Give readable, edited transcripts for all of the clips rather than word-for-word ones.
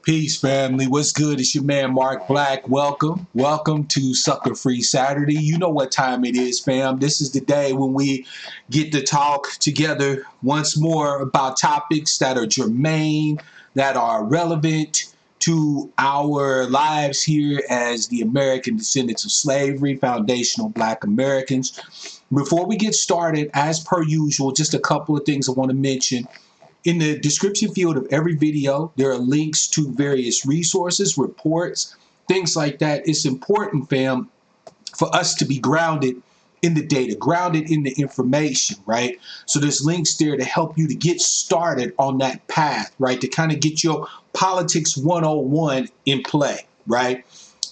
Peace, family. What's good? It's your man, Mark Black. Welcome. Welcome to Sucka-Free Saturday. You know what time it is, fam. This is the day when we get to talk together once more about topics that are germane, that are relevant to our lives here as the American descendants of slavery, foundational Black Americans. Before we get started, as per usual, just a couple of things I want to mention. In the description field of every video, there are links to various resources, reports, things like that. It's important, fam, for us to be grounded in the data, grounded in the information, right? So there's links there to help you to get started on that path, right? To kind of get your politics 101 in play, right?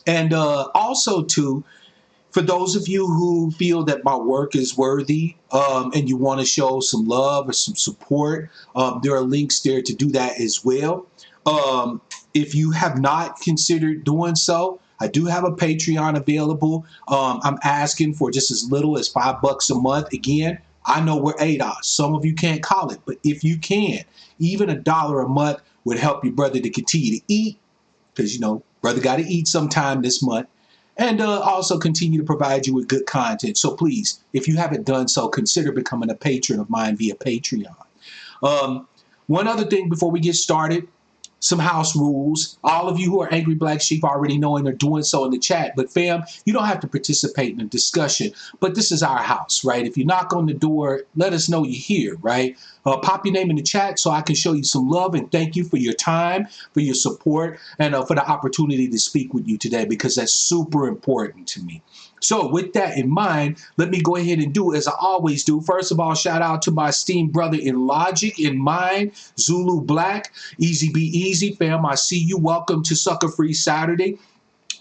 And also, too, for those of you who feel that my work is worthy and you want to show some love or some support, there are links there to do that as well. If you have not considered doing so, I do have a Patreon available. I'm asking for just as little as $5 a month. Again, I know we're ADOS. Some of you can't call it, but if you can, even $1 a month would help your brother to continue to eat, because, you know, brother got to eat sometime this month. And also continue to provide you with good content. So please, if you haven't done so, consider becoming a patron of mine via Patreon. One other thing before we get started, some house rules. All of you who are angry black sheep already know and are doing so in the chat. But fam, you don't have to participate in the discussion. But this is our house, right? If you knock on the door, let us know you're here, right? Pop your name in the chat so I can show you some love and thank you for your time, for your support, and for the opportunity to speak with you today, because that's super important to me. So with that in mind, let me go ahead and do as I always do. First of all, shout out to my esteemed brother in logic, in mind, Zulu Black. Easy be easy, fam. I see you. Welcome to Sucka-Free Saturday.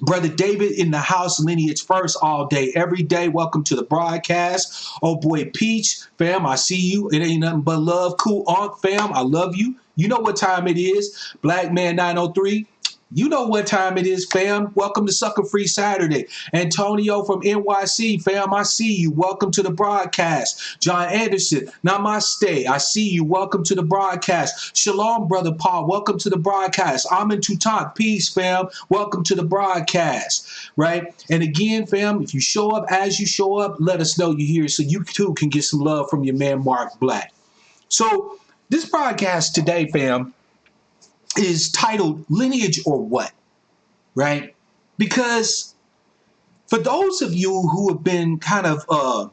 Brother David in the house, Lineage first, all day, every day. Welcome to the broadcast. Oh boy, Peach, fam, I see you. It ain't nothing but love. Cool Aunt, fam, I love you. You know what time it is. Black Man 903. You know what time it is, fam. Welcome to Sucka-Free Saturday. Antonio from NYC, fam, I see you. Welcome to the broadcast. John Anderson, namaste. I see you. Welcome to the broadcast. Shalom, Brother Paul. Welcome to the broadcast. Amin Tutank. Peace, fam. Welcome to the broadcast, right? And again, fam, if you show up as you show up, let us know you're here so you too can get some love from your man, Mark Black. So this broadcast today, fam, is titled Lineage or What, right? Because for those of you who have been kind of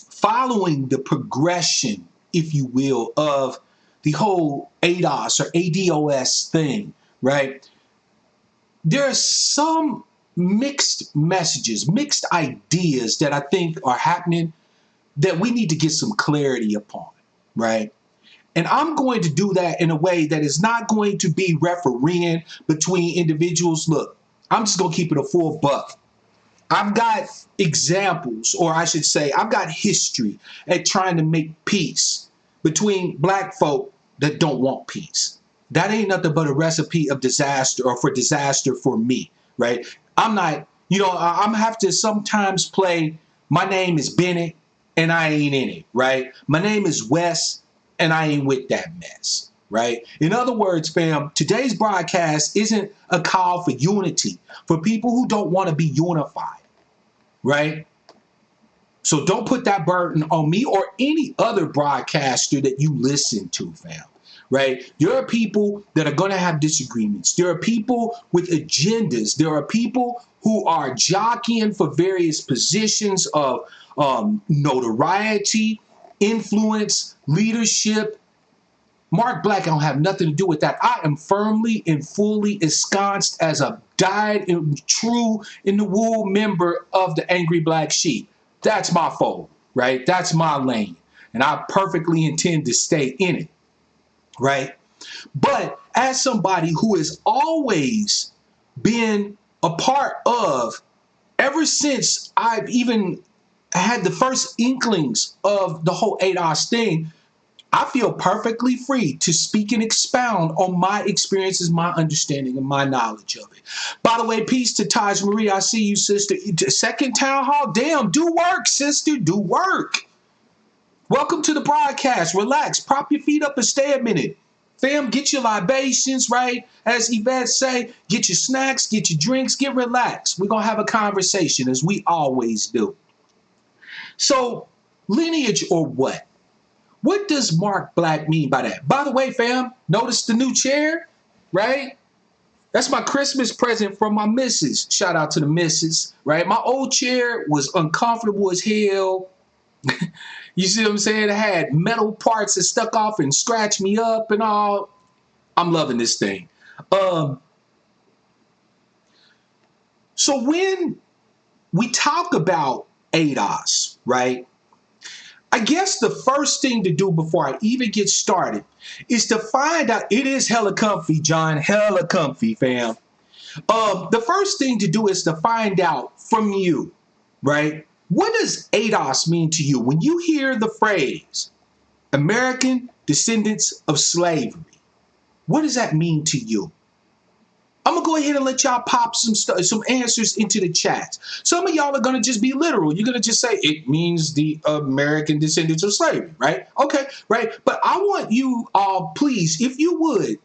following the progression, if you will, of the whole ADOS or ADOS thing, right? There are some mixed messages, mixed ideas that I think are happening that we need to get some clarity upon, right? And I'm going to do that in a way that is not going to be refereeing between individuals. Look, I'm just going to keep it a full buck. I've got examples, or I should say, I've got history at trying to make peace between black folk that don't want peace. That ain't nothing but a recipe of disaster, or for disaster for me, right? I'm not, I'm have to sometimes play, my name is Bennett and I ain't in it, right? My name is Wes and I ain't with that mess, right? In other words, fam, today's broadcast isn't a call for unity, for people who don't want to be unified, right? So don't put that burden on me or any other broadcaster that you listen to, fam, right? There are people that are going to have disagreements. There are people with agendas. There are people who are jockeying for various positions of notoriety, influence, leadership. Mark Black, I don't have nothing to do with that. I am firmly and fully ensconced as a dyed and true in the wool member of the Angry Black Sheep. That's my fold, right? That's my lane. And I perfectly intend to stay in it, right? But as somebody who has always been a part of, ever since I've even had the first inklings of the whole ADOS thing, I feel perfectly free to speak and expound on my experiences, my understanding, and my knowledge of it. By the way, peace to Taj Marie. I see you, sister. Second town hall. Damn, do work, sister. Do work. Welcome to the broadcast. Relax. Prop your feet up and stay a minute. Fam, get your libations, right? As Yvette say, get your snacks, get your drinks, get relaxed. We're going to have a conversation as we always do. So, lineage or what? What does Mark Black mean by that? By the way, fam, notice the new chair, right? That's my Christmas present from my missus. Shout out to the missus, right? My old chair was uncomfortable as hell. You see what I'm saying? It had metal parts that stuck off and scratched me up and all. I'm loving this thing. So when we talk about ADOS, right? I guess the first thing to do before I even get started is to find out. It is hella comfy, John. Hella comfy, fam. The first thing to do is to find out from you, right? What does ADOS mean to you? When you hear the phrase American Descendants of Slavery, what does that mean to you? I'm going to go ahead and let y'all pop some answers into the chat. Some of y'all are going to just be literal. You're going to just say it means the American descendants of slavery, right? Okay, right. But I want you all, please, if you would,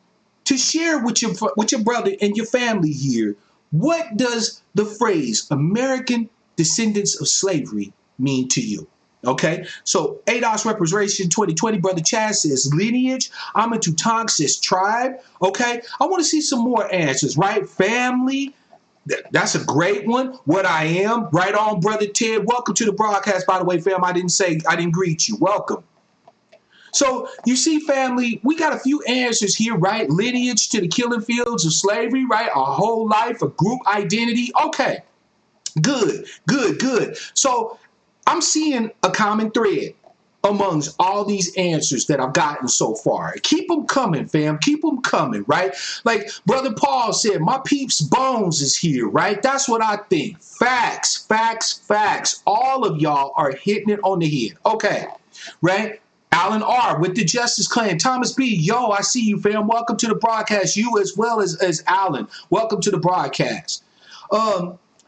to share with your brother and your family here, what does the phrase American descendants of slavery mean to you? Okay, so ADOS Representation 2020, Brother Chad says lineage. I'm into Tonk says tribe. Okay, I want to see some more answers, right? Family, that's a great one. What I am, right on, Brother Ted. Welcome to the broadcast, by the way, fam. I didn't greet you. Welcome. So you see, family, we got a few answers here, right? Lineage to the killing fields of slavery, right? A whole life, a group identity. Okay, good, good, good. So I'm seeing a common thread amongst all these answers that I've gotten so far. Keep them coming, fam. Keep them coming, right? Like Brother Paul said, my peeps Bones is here, right? That's what I think. Facts, facts, facts. All of y'all are hitting it on the head. Okay, right? Alan R. with the Justice Claim. Thomas B. Yo, I see you, fam. Welcome to the broadcast. You as well as Alan. Welcome to the broadcast.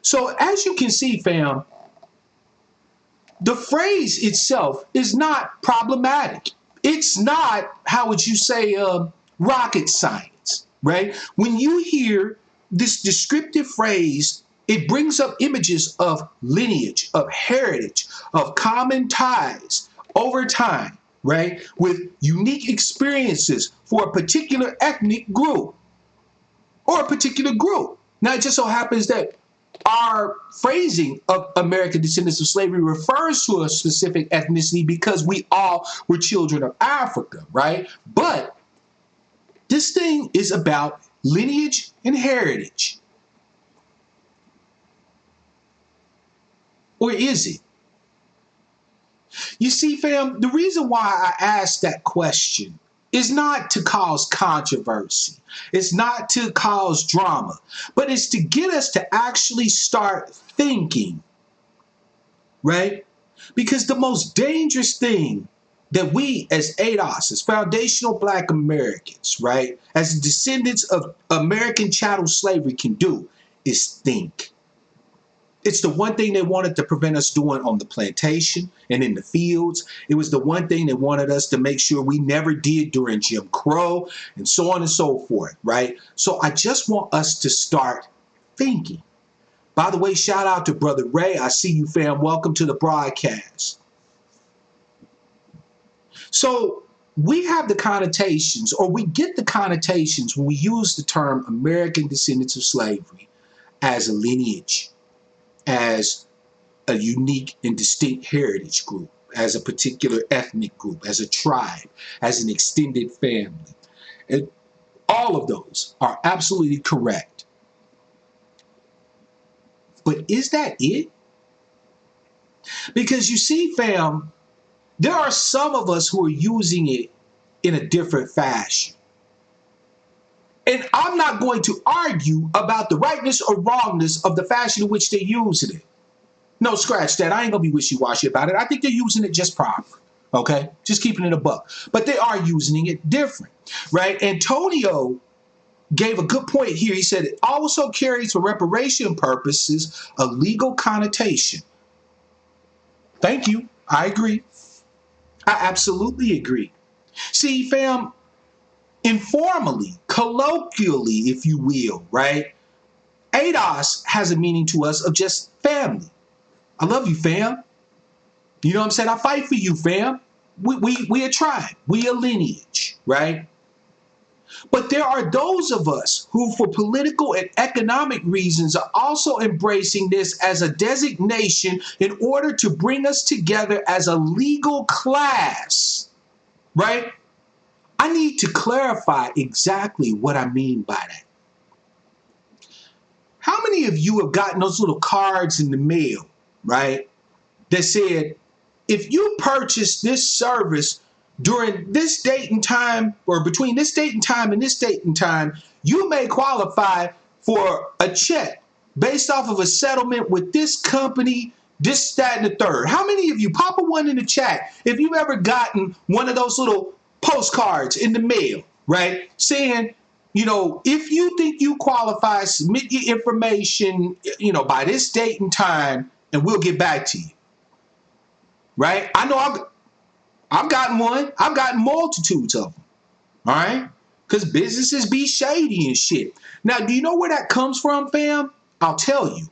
So as you can see, fam, the phrase itself is not problematic. It's not, how would you say, rocket science, right? When you hear this descriptive phrase, it brings up images of lineage, of heritage, of common ties over time, right? With unique experiences for a particular ethnic group or a particular group. Now, it just so happens that our phrasing of American descendants of slavery refers to a specific ethnicity because we all were children of Africa, right? But this thing is about lineage and heritage. Or is it? You see, fam, the reason why I asked that question is not to cause controversy. It's not to cause drama, but it's to get us to actually start thinking, right? Because the most dangerous thing that we as ADOS, as foundational Black Americans, right, as descendants of American chattel slavery can do is think. It's the one thing they wanted to prevent us doing on the plantation and in the fields. It was the one thing they wanted us to make sure we never did during Jim Crow and so on and so forth, right? So I just want us to start thinking. By the way, shout out to Brother Ray. I see you, fam. Welcome to the broadcast. So we have the connotations, or we get the connotations when we use the term American descendants of slavery as a lineage, as a unique and distinct heritage group, as a particular ethnic group, as a tribe, as an extended family. And all of those are absolutely correct. But is that it? Because you see, fam, there are some of us who are using it in a different fashion. And I'm not going to argue about the rightness or wrongness of the fashion in which they're using it. No, scratch that. I ain't going to be wishy-washy about it. I think they're using it just proper. Okay? Just keeping it a buck. But they are using it different, right? Antonio gave a good point here. He said it also carries for reparation purposes a legal connotation. Thank you. I agree. I absolutely agree. See, fam, informally, colloquially, if you will, right? ADOS has a meaning to us of just family. I love you, fam. You know what I'm saying? I fight for you, fam. We a tribe. We a lineage, right? But there are those of us who, for political and economic reasons, are also embracing this as a designation in order to bring us together as a legal class, right? I need to clarify exactly what I mean by that. How many of you have gotten those little cards in the mail, right, that said, if you purchase this service during this date and time, or between this date and time and this date and time, you may qualify for a check based off of a settlement with this company, this, that, and the third. How many of you, pop a one in the chat, if you've ever gotten one of those little postcards in the mail, right, saying, you know, if you think you qualify, submit your information, you know, by this date and time, and we'll get back to you. Right? I know I've gotten one. I've gotten multitudes of them. All right? Because businesses be shady and shit. Now, do you know where that comes from, fam? I'll tell you.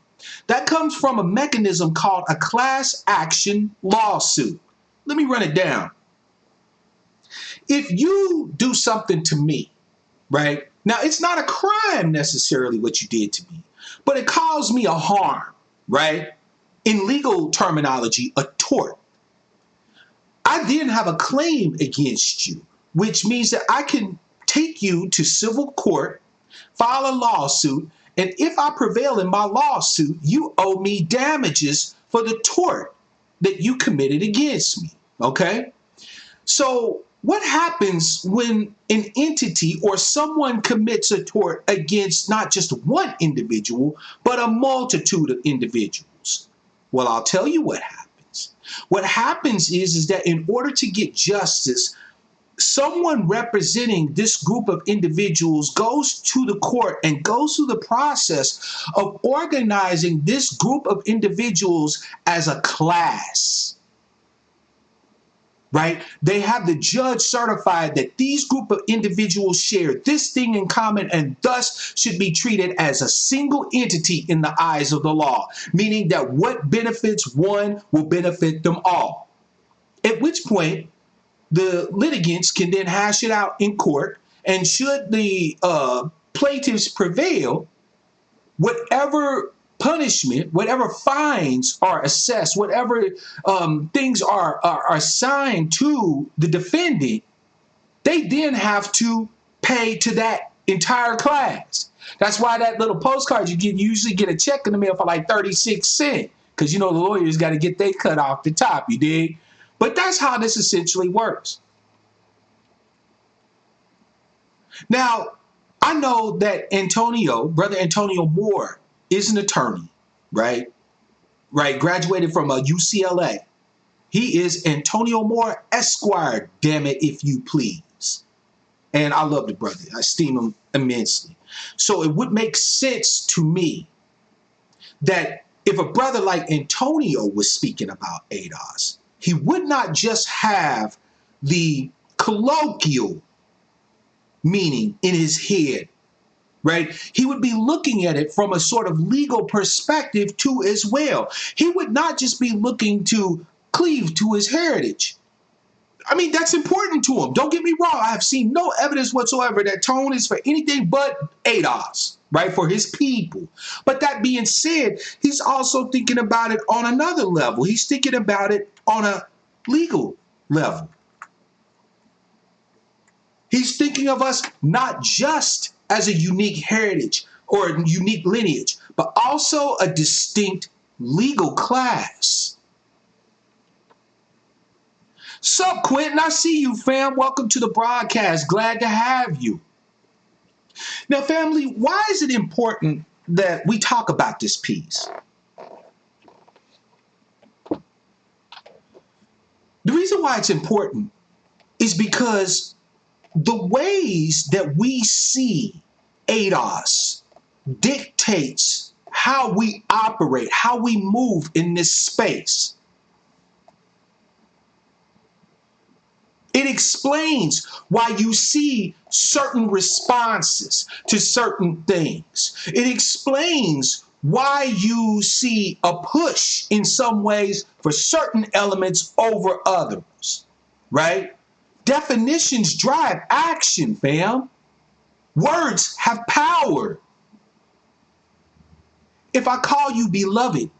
That comes from a mechanism called a class action lawsuit. Let me run it down. If you do something to me, right? Now, it's not a crime necessarily what you did to me, but it caused me a harm, right? In legal terminology, a tort. I then have a claim against you, which means that I can take you to civil court, file a lawsuit, and if I prevail in my lawsuit, you owe me damages for the tort that you committed against me, okay? So what happens when an entity or someone commits a tort against not just one individual, but a multitude of individuals? Well, I'll tell you what happens. What happens is that in order to get justice, someone representing this group of individuals goes to the court and goes through the process of organizing this group of individuals as a class. Right? They have the judge certified that these group of individuals share this thing in common and thus should be treated as a single entity in the eyes of the law, meaning that what benefits one will benefit them all. At which point, the litigants can then hash it out in court, and should the plaintiffs prevail, whatever punishment, whatever fines are assessed, whatever things are assigned to the defendant, they then have to pay to that entire class. That's why that little postcard you usually get a check in the mail for like 36 cents, because you know the lawyers got to get their cut off the top, you dig? But that's how this essentially works. Now, I know that Brother Antonio Moore, is an attorney, right? Right, graduated from UCLA. He is Antonio Moore Esquire, damn it, if you please. And I love the brother. I esteem him immensely. So it would make sense to me that if a brother like Antonio was speaking about ADOS, he would not just have the colloquial meaning in his head, right? He would be looking at it from a sort of legal perspective too as well. He would not just be looking to cleave to his heritage. I mean, that's important to him. Don't get me wrong. I have seen no evidence whatsoever that Tone is for anything but ADOS, right, for his people. But that being said, he's also thinking about it on another level. He's thinking about it on a legal level. He's thinking of us not just as a unique heritage or a unique lineage, but also a distinct legal class. Sup, Quentin? I see you, fam. Welcome to the broadcast. Glad to have you. Now, family, why is it important that we talk about this piece? The reason why it's important is because the ways that we see ADOS dictates how we operate, how we move in this space. It explains why you see certain responses to certain things. It explains why you see a push in some ways for certain elements over others, right? Definitions drive action, fam. Words have power. If I call you beloved,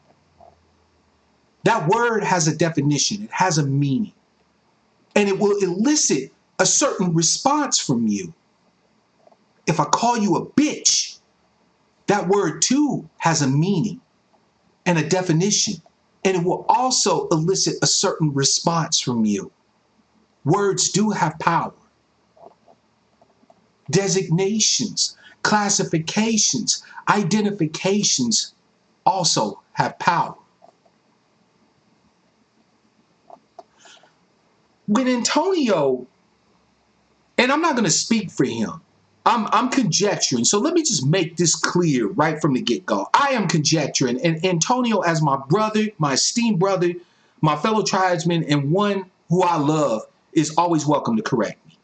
that word has a definition, it has a meaning, and it will elicit a certain response from you. If I call you a bitch, that word too has a meaning and a definition, and it will also elicit a certain response from you. Words do have power. Designations, classifications, identifications also have power. When Antonio, and I'm not going to speak for him, I'm conjecturing. So let me just make this clear right from the get-go. I am conjecturing, and Antonio, as my brother, my esteemed brother, my fellow tribesman, and one who I love, is always welcome to correct me.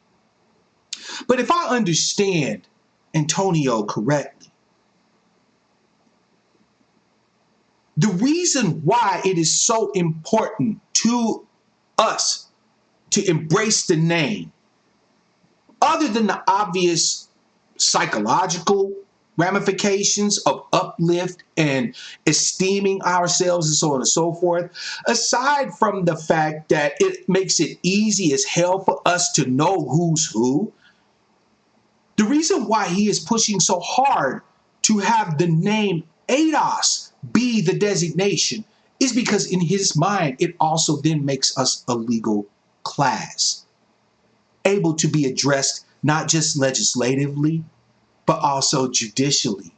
But if I understand Antonio correctly, the reason why it is so important to us to embrace the name, other than the obvious psychological ramifications of uplift and esteeming ourselves and so on and so forth, aside from the fact that it makes it easy as hell for us to know who's who, the reason why he is pushing so hard to have the name ADOS be the designation is because in his mind, it also then makes us a legal class, able to be addressed not just legislatively, but also judicially.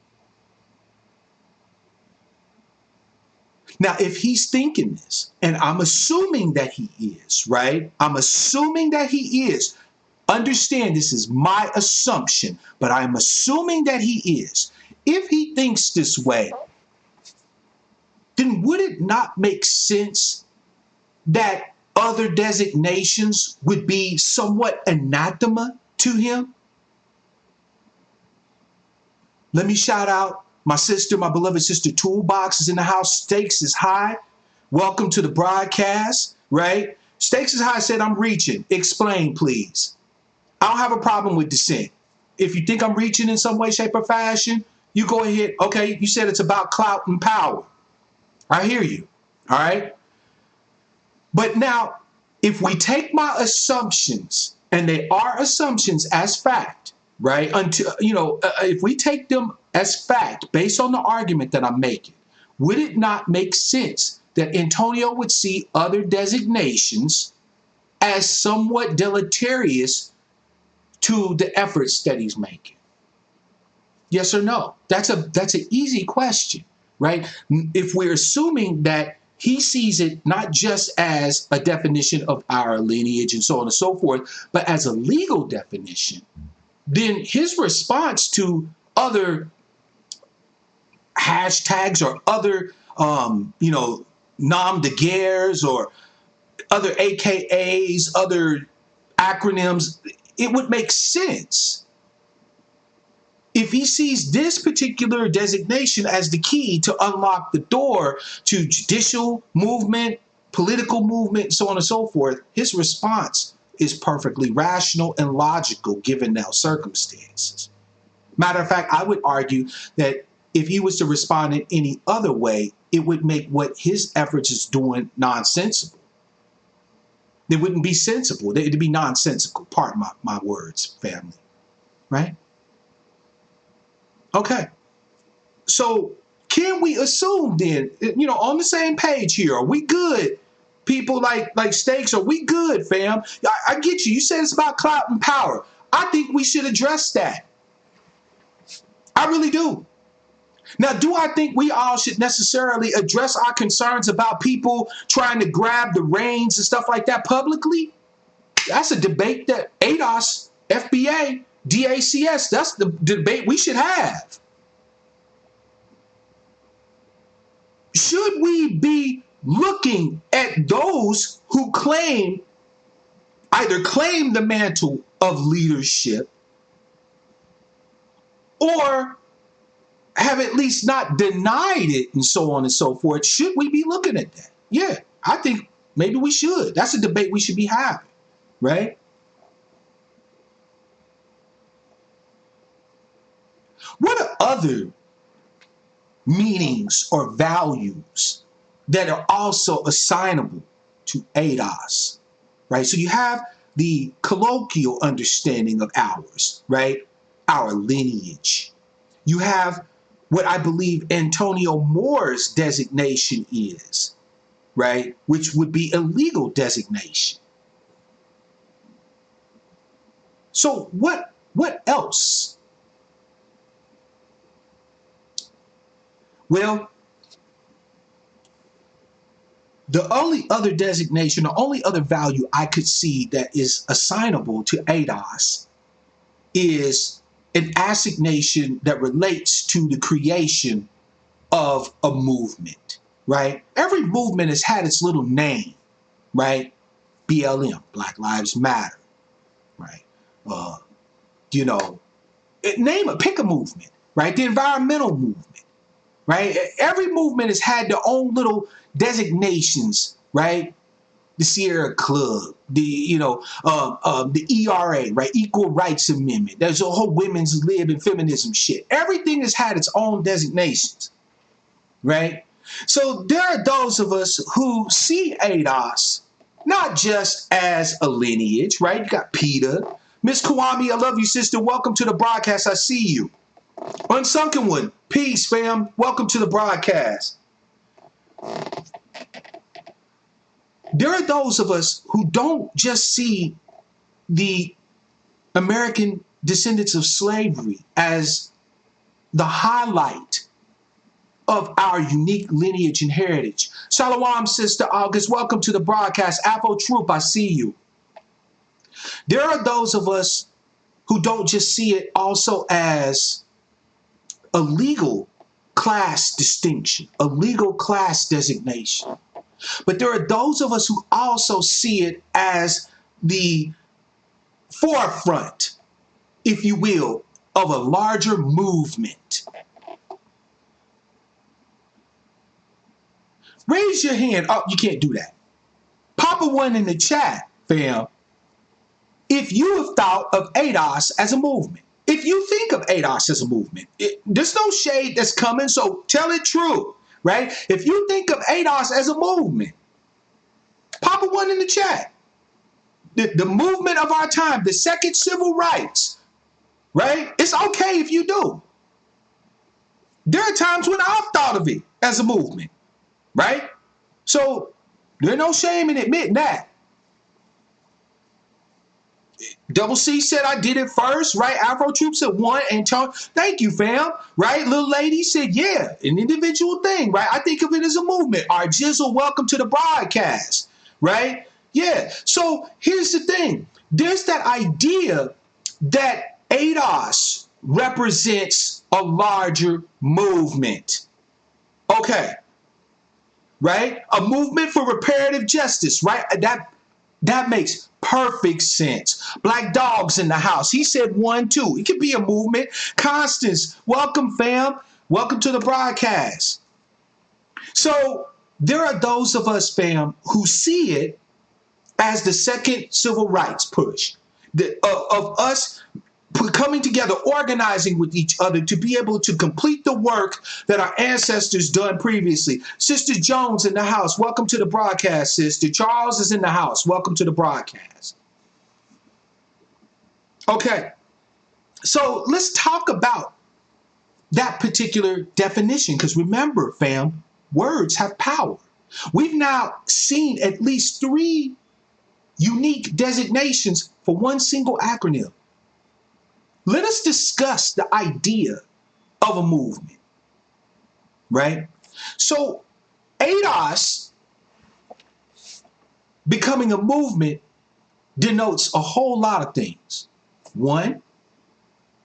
Now, if he's thinking this, and I'm assuming that he is, right? I'm assuming that he is. Understand, this is my assumption, but I'm assuming that he is. If he thinks this way, then would it not make sense that other designations would be somewhat anathema to him? Let me shout out my sister, my beloved sister Toolbox is in the house. Stakes is high. Welcome to the broadcast, right? Stakes is high said, I'm reaching. Explain, please. I don't have a problem with dissent. If you think I'm reaching in some way, shape, or fashion, you go ahead. Okay, you said it's about clout and power. I hear you. All right. But now, if we take my assumptions, and they are assumptions as fact, right? Until if we take them as fact based on the argument that I'm making, would it not make sense that Antonio would see other designations as somewhat deleterious to the efforts that he's making? Yes or no? That's an easy question, right? If we're assuming that he sees it not just as a definition of our lineage and so on and so forth, but as a legal definition, then his response to other hashtags or other, nom de guerres or other AKAs, other acronyms, it would make sense. If he sees this particular designation as the key to unlock the door to judicial movement, political movement, so on and so forth, his response is perfectly rational and logical given now circumstances. Matter of fact, I would argue that if he was to respond in any other way, it would make what his efforts is doing nonsensical. It wouldn't be sensible. It'd be nonsensical. Pardon my words, family. Right? Okay. So can we assume then, on the same page here, are we good? People like Stakes, are we good, fam? I get you. You said it's about clout and power. I think we should address that. I really do. Now, do I think we all should necessarily address our concerns about people trying to grab the reins and stuff like that publicly? That's a debate that ADOS, FBA, DACS, that's the debate we should have. Should we be looking at those who claim either claim the mantle of leadership or have at least not denied it and so on and so forth. Should we be looking at that? Yeah, I think maybe we should. That's a debate we should be having, right? What are other meanings or values that are also assignable to ADOS, right? So you have the colloquial understanding of ours, right? Our lineage. You have what I believe Antonio Moore's designation is, right? Which would be a legal designation. So what else? Well, the only other designation, the only other value I could see that is assignable to ADOS is an assignation that relates to the creation of a movement, right? Every movement has had its little name, right? BLM, Black Lives Matter, right? Pick a movement, right? The environmental movement, right? Every movement has had their own little designations, right? The Sierra Club, the ERA, right? Equal Rights Amendment. There's a whole women's lib and feminism shit. Everything has had its own designations, right? So there are those of us who see ADOS not just as a lineage, right? You got PETA. Miss Kwame, I love you, sister. Welcome to the broadcast. I see you. Unsunken One, peace, fam. Welcome to the broadcast. There are those of us who don't just see the American descendants of slavery as the highlight of our unique lineage and heritage. Shalom, Sister August. Welcome to the broadcast. Afro Troop, I see you. There are those of us who don't just see it also as a legal class distinction, a legal class designation. But there are those of us who also see it as the forefront, if you will, of a larger movement. Raise your hand. Oh, you can't do that. Pop a one in the chat, fam, if you have thought of ADOS as a movement. If you think of ADOS as a movement, there's no shade that's coming, so tell it true, right? If you think of ADOS as a movement, pop a one in the chat. The movement of our time, the second civil rights, right? It's okay if you do. There are times when I've thought of it as a movement, right? So there's no shame in admitting that. Double C said I did it first, right? Afro Troop said one, and thank you, fam, right? Little lady said, yeah, an individual thing, right? I think of it as a movement. Our Jizzle, welcome to the broadcast, right? Yeah. So here's the thing. There's that idea that ADOS represents a larger movement. Okay. Right? A movement for reparative justice, right? That makes perfect sense. Black Dog's in the house. He said 1, 2. It could be a movement. Constance, welcome, fam. Welcome to the broadcast. So there are those of us, fam, who see it as the second civil rights push, of us coming together, organizing with each other to be able to complete the work that our ancestors done previously. Sister Jones in the house. Welcome to the broadcast, sister. Charles is in the house. Welcome to the broadcast. Okay. So let's talk about that particular definition, because remember, fam, words have power. We've now seen at least 3 unique designations for one single acronym. Let us discuss the idea of a movement, right? So ADOS becoming a movement denotes a whole lot of things. 1,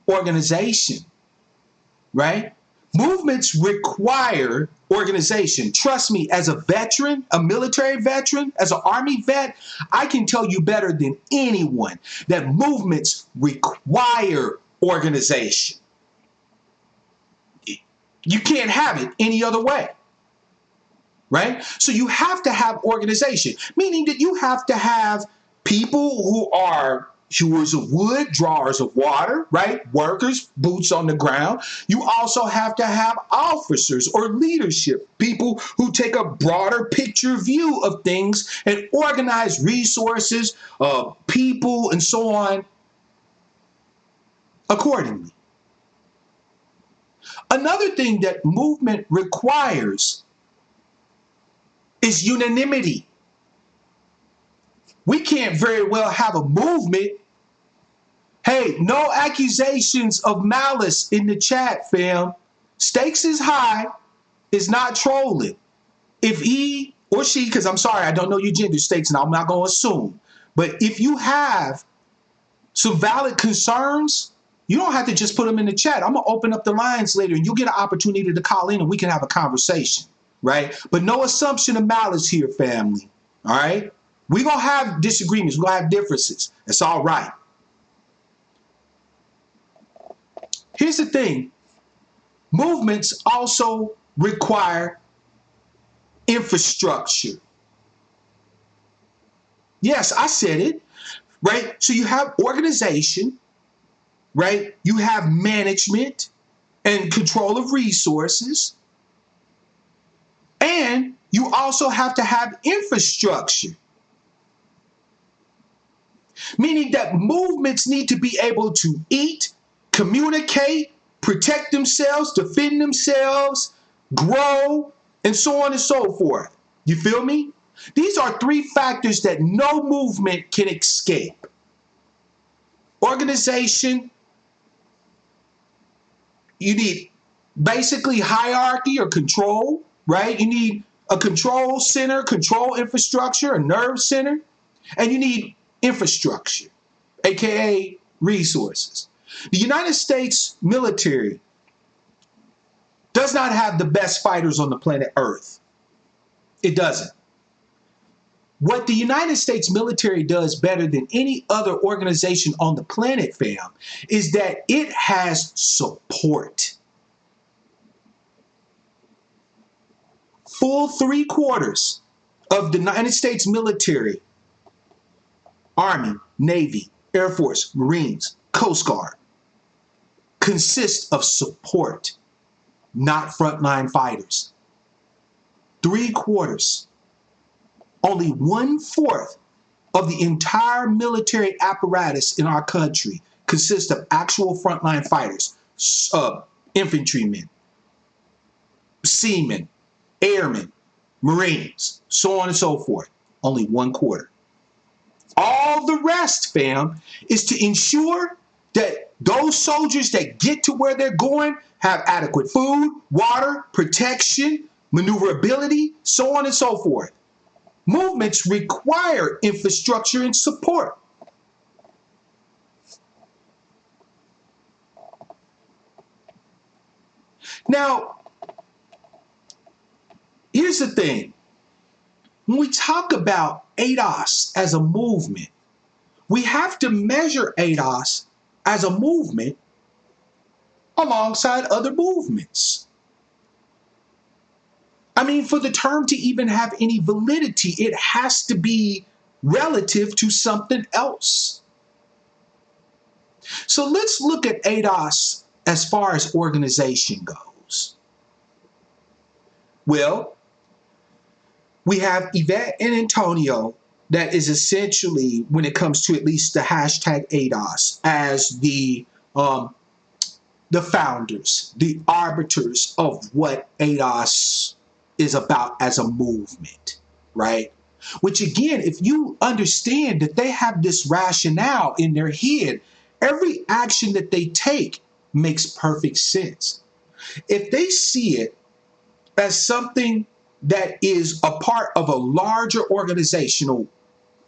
organization, right? Movements require organization. Trust me, as a veteran, a military veteran, as an Army vet, I can tell you better than anyone that movements require organization. You can't have it any other way, right? So you have to have organization, meaning that you have to have people who are hewers of wood, drawers of water, right? Workers, boots on the ground. You also have to have officers or leadership, people who take a broader picture view of things and organize resources, people, and so on accordingly. Another thing that movement requires is unanimity. We can't very well have a movement. Hey, no accusations of malice in the chat, fam. Stakes is high. It's not trolling. If he or she, because I'm sorry, I don't know your gender stakes, and I'm not going to assume. But if you have some valid concerns, you don't have to just put them in the chat. I'm going to open up the lines later, and you'll get an opportunity to call in, and we can have a conversation, right? But no assumption of malice here, family, all right? We're going to have disagreements. We're going to have differences. It's all right. Here's the thing. Movements also require infrastructure. Yes, I said it, right? So you have organization, right? You have management and control of resources. And you also have to have infrastructure. Meaning that movements need to be able to eat, communicate, protect themselves, defend themselves, grow, and so on and so forth. You feel me? These are three factors that no movement can escape. Organization, you need basically hierarchy or control, right? You need a control center, control infrastructure, a nerve center, and you need infrastructure, aka resources. The United States military does not have the best fighters on the planet Earth. It doesn't. What the United States military does better than any other organization on the planet, fam, is that it has support. Full 3/4 of the United States military, Army, Navy, Air Force, Marines, Coast Guard, consists of support, not frontline fighters. 3/4. Only 1/4 of the entire military apparatus in our country consists of actual frontline fighters, infantrymen, seamen, airmen, Marines, so on and so forth. Only 1/4. All the rest, fam, is to ensure that those soldiers that get to where they're going have adequate food, water, protection, maneuverability, so on and so forth. Movements require infrastructure and support. Now, here's the thing. When we talk about ADOS as a movement, we have to measure ADOS as a movement alongside other movements. I mean, for the term to even have any validity, it has to be relative to something else. So let's look at ADOS as far as organization goes. Well, we have Yvette and Antonio that is essentially, when it comes to at least the hashtag ADOS, as the founders, the arbiters of what ADOS is about as a movement, right? Which again, if you understand that they have this rationale in their head, every action that they take makes perfect sense. If they see it as something that is a part of a larger organizational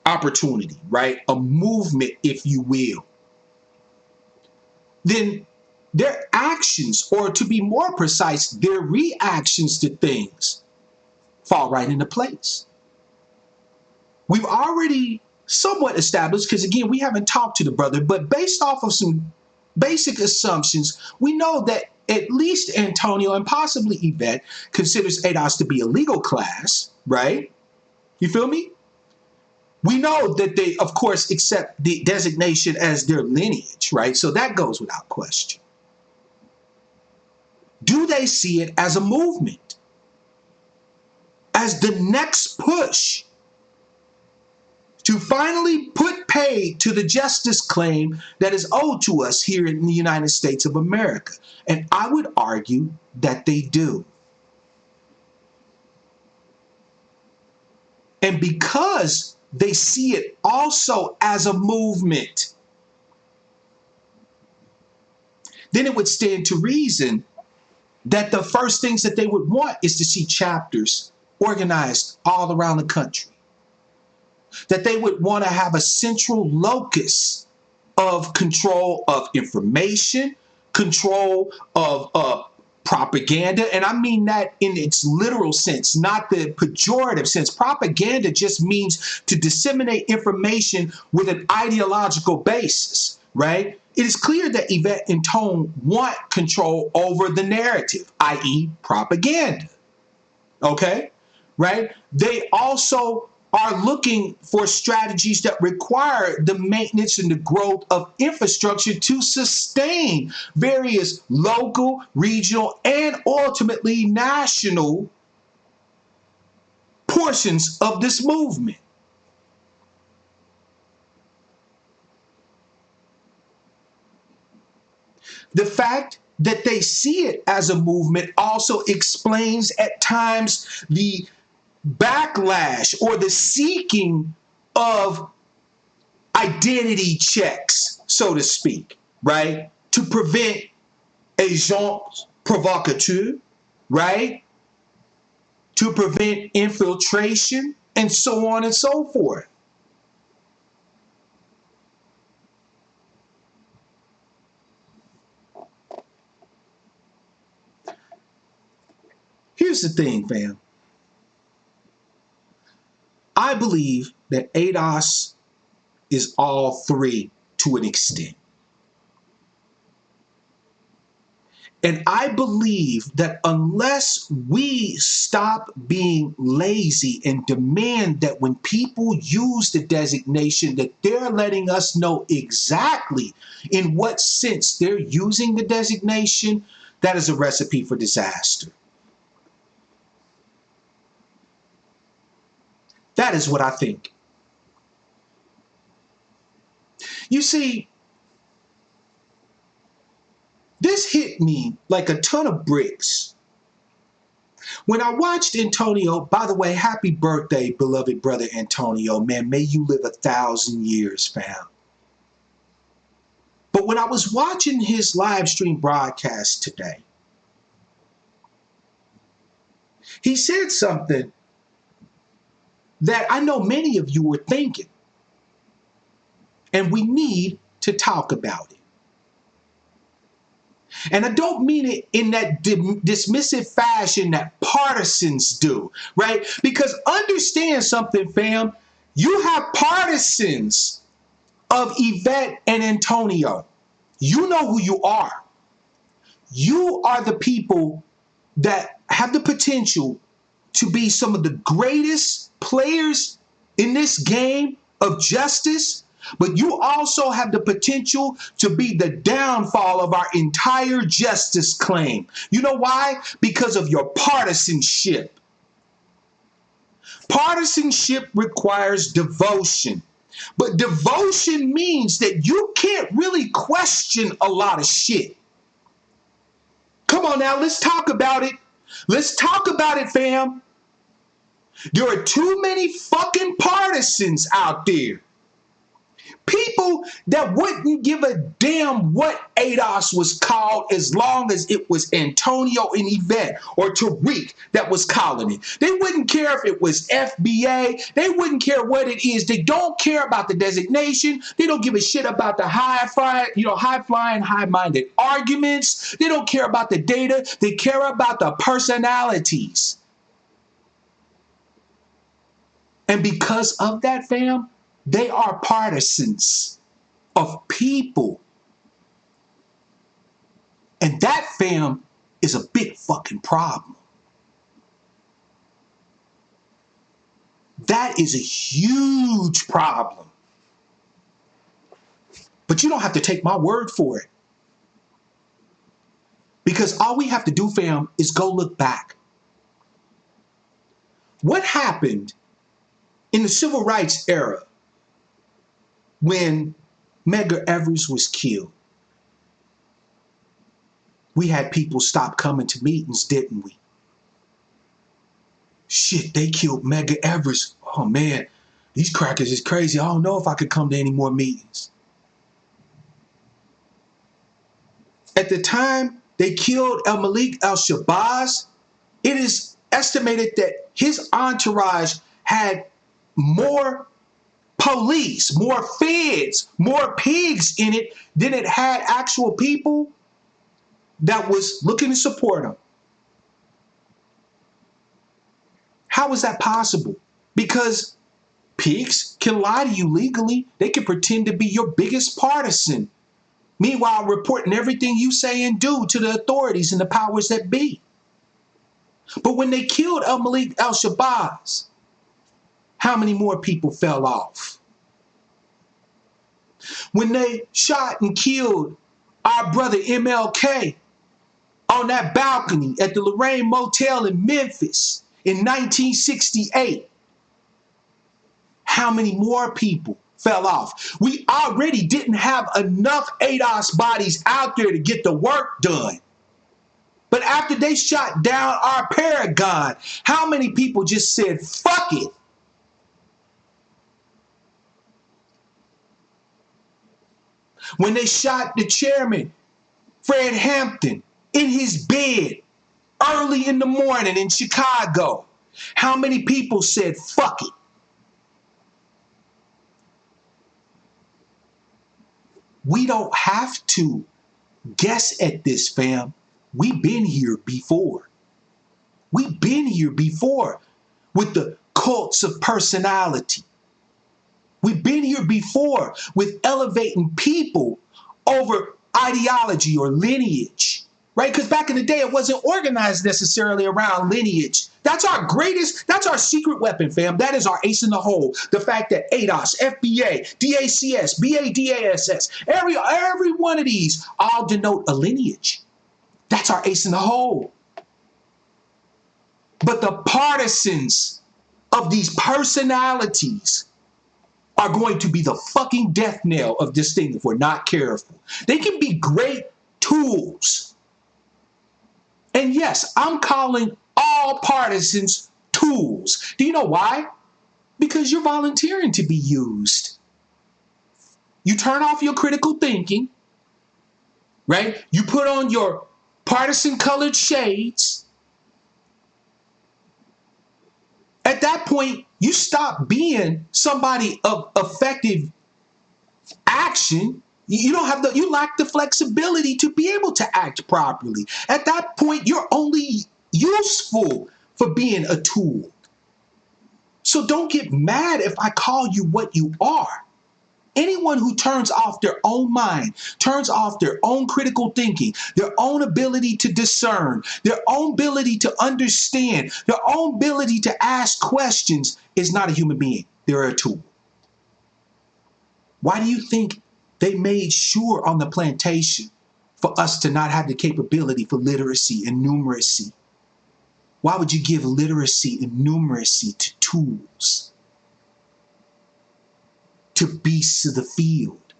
opportunity, right? A movement, if you will, then their actions, or to be more precise, their reactions to things fall right into place. We've already somewhat established, because again, we haven't talked to the brother, but based off of some basic assumptions, we know that at least Antonio and possibly Yvette considers ADOS to be a legal class, right? You feel me? We know that they, of course, accept the designation as their lineage, right? So that goes without question. Do they see it as a movement? As the next push to finally put pay to the justice claim that is owed to us here in the United States of America? And I would argue that they do. And because they see it also as a movement, then it would stand to reason that the first things that they would want is to see chapters organized all around the country. That they would want to have a central locus of control of information, control of propaganda. And I mean that in its literal sense, not the pejorative sense. Propaganda just means to disseminate information with an ideological basis, right? It is clear that Yvette and Tone want control over the narrative, i.e. propaganda. Okay? Right? They also are looking for strategies that require the maintenance and the growth of infrastructure to sustain various local, regional, and ultimately national portions of this movement. The fact that they see it as a movement also explains at times the backlash or the seeking of identity checks, so to speak, right? To prevent agents provocateurs, right? To prevent infiltration and so on and so forth. Here's the thing, fam. I believe that ADOS is all three to an extent. And I believe that unless we stop being lazy and demand that when people use the designation that they're letting us know exactly in what sense they're using the designation, that is a recipe for disaster. That is what I think. You see, this hit me like a ton of bricks. When I watched Antonio, by the way, happy birthday, beloved brother Antonio, man, may you live 1,000 years, fam. But when I was watching his live stream broadcast today, he said something that I know many of you were thinking, and we need to talk about it. And I don't mean it in that dismissive fashion that partisans do, right? Because understand something, fam. You have partisans of Yvette and Antonio. You know who you are. You are the people that have the potential to be some of the greatest players in this game of justice, but you also have the potential to be the downfall of our entire justice claim. You know why? Because of your partisanship. Partisanship requires devotion. But devotion means that you can't really question a lot of shit. Come on now, let's talk about it. Let's talk about it, fam. There are too many fucking partisans out there. People that wouldn't give a damn what ADOS was called as long as it was Antonio and Yvette or Tariq that was calling it. They wouldn't care if it was FBA. They wouldn't care what it is. They don't care about the designation. They don't give a shit about the high-flying, high-minded arguments. They don't care about the data. They care about the personalities. And because of that, fam, they are partisans of people. And that, fam, is a big fucking problem. That is a huge problem. But you don't have to take my word for it. Because all we have to do, fam, is go look back. What happened in the civil rights era when Medgar Evers was killed? We had people stop coming to meetings, didn't we? Shit, they killed Medgar Evers. Oh man, these crackers is crazy. I don't know if I could come to any more meetings. At the time they killed Malik al-Shabazz, it is estimated that his entourage had more police, more feds, more pigs in it than it had actual people that was looking to support him. How is that possible? Because pigs can lie to you legally. They can pretend to be your biggest partisan. Meanwhile, reporting everything you say and do to the authorities and the powers that be. But when they killed Malik al-Shabazz, how many more people fell off? When they shot and killed our brother MLK on that balcony at the Lorraine Motel in Memphis in 1968, how many more people fell off? We already didn't have enough ADOS bodies out there to get the work done. But after they shot down our Paragon, how many people just said, fuck it? When they shot the chairman, Fred Hampton, in his bed early in the morning in Chicago, how many people said, fuck it? We don't have to guess at this, fam. We've been here before. We've been here before with the cults of personality. We've been here before with elevating people over ideology or lineage, right? Because back in the day, it wasn't organized necessarily around lineage. That's our secret weapon, fam. That is our ace in the hole. The fact that ADOS, FBA, DACS, BADASS, every one of these all denote a lineage. That's our ace in the hole. But the partisans of these personalities are going to be the fucking death knell of this thing if we're not careful. They can be great tools. And yes, I'm calling all partisans tools. Do you know why? Because you're volunteering to be used. You turn off your critical thinking, right? You put on your partisan colored shades. At that point, you stop being somebody of effective action. You lack the flexibility to be able to act properly. At that point, you're only useful for being a tool. So don't get mad if I call you what you are. Anyone who turns off their own mind, turns off their own critical thinking, their own ability to discern, their own ability to understand, their own ability to ask questions is not a human being. They're a tool. Why do you think they made sure on the plantation for us to not have the capability for literacy and numeracy? Why would you give literacy and numeracy to tools? To beasts of the field.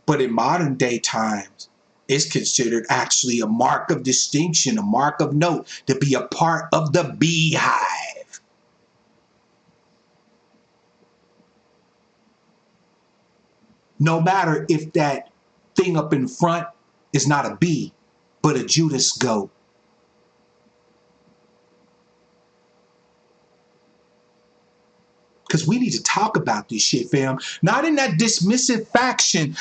But in modern day times, it's considered actually a mark of distinction, a mark of note, to be a part of the beehive. No matter if that thing up in front is not a bee, but a Judas goat. Because we need to talk about this shit, fam. Not in that dismissive fashion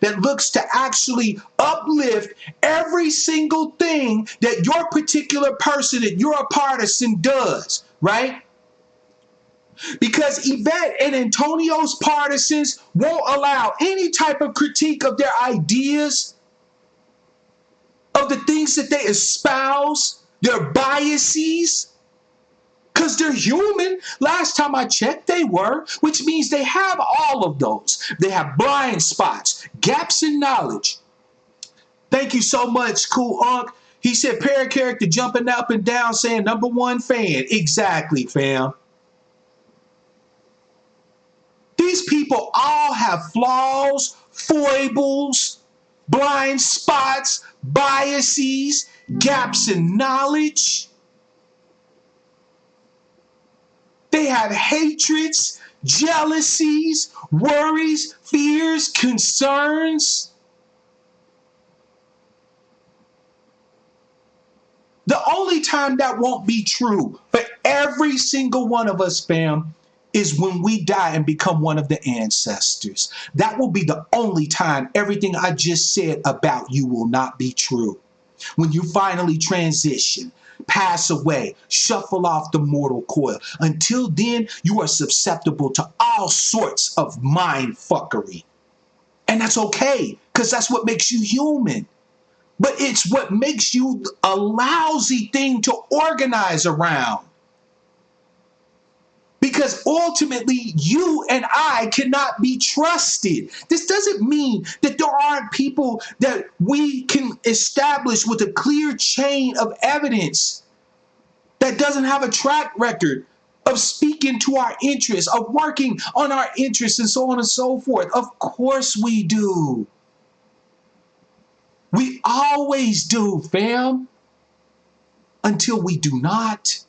that looks to actually uplift every single thing that your particular person that you're a partisan does, right? Because Yvette and Antonio's partisans won't allow any type of critique of their ideas, of the things that they espouse, their biases. Because they're human. Last time I checked, they were, which means they have all of those. They have blind spots, gaps in knowledge. Thank you so much, Cool Unc. He said, parent character jumping up and down saying #1 fan. Exactly, fam. These people all have flaws, foibles, blind spots, biases, gaps in knowledge. They have hatreds, jealousies, worries, fears, concerns. The only time that won't be true for every single one of us, fam, is when we die and become one of the ancestors. That will be the only time everything I just said about you will not be true. When you finally transition, pass away, shuffle off the mortal coil. Until then, you are susceptible to all sorts of mind fuckery. And that's okay, because that's what makes you human. But it's what makes you a lousy thing to organize around. Because ultimately, you and I cannot be trusted. This doesn't mean that there aren't people that we can establish with a clear chain of evidence that doesn't have a track record of speaking to our interests, of working on our interests, and so on and so forth. Of course we do. We always do, fam. Until we do not.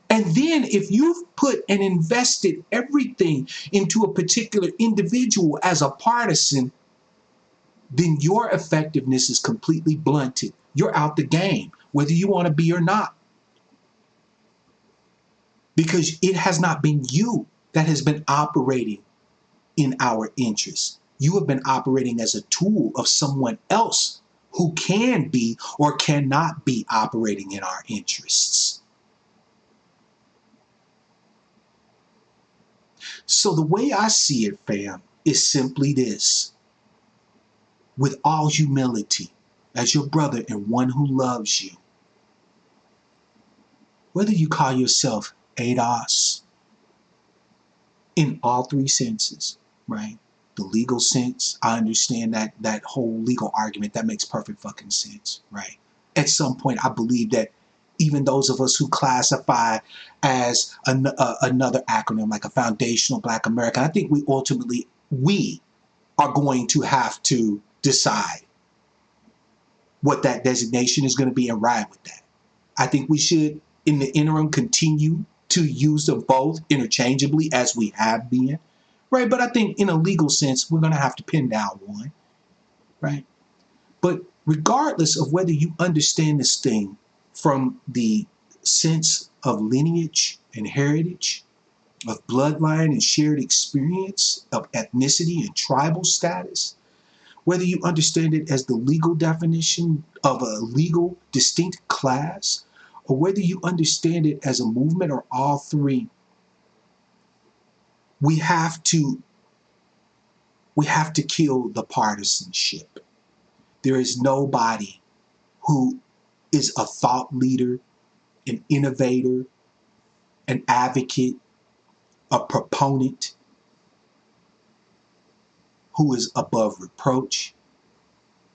And then if you've put and invested everything into a particular individual as a partisan, then your effectiveness is completely blunted. You're out the game, whether you want to be or not. Because it has not been you that has been operating in our interests. You have been operating as a tool of someone else who can be or cannot be operating in our interests. So the way I see it, fam, is simply this. With all humility, as your brother and one who loves you, whether you call yourself ADOS in all three senses, right? The legal sense, I understand that whole legal argument, that makes perfect fucking sense, right? At some point, I believe that even those of us who classify as another acronym, like a foundational Black American, I think we are going to have to decide what that designation is going to be and ride with that. I think we should, in the interim, continue to use them both interchangeably as we have been, right? But I think in a legal sense, we're going to have to pin down one, right? But regardless of whether you understand this thing from the sense of lineage and heritage, of bloodline and shared experience, of ethnicity and tribal status, whether you understand it as the legal definition of a legal distinct class, or whether you understand it as a movement or all three, we have to kill the partisanship. There is nobody who is a thought leader, an innovator, an advocate, a proponent who is above reproach,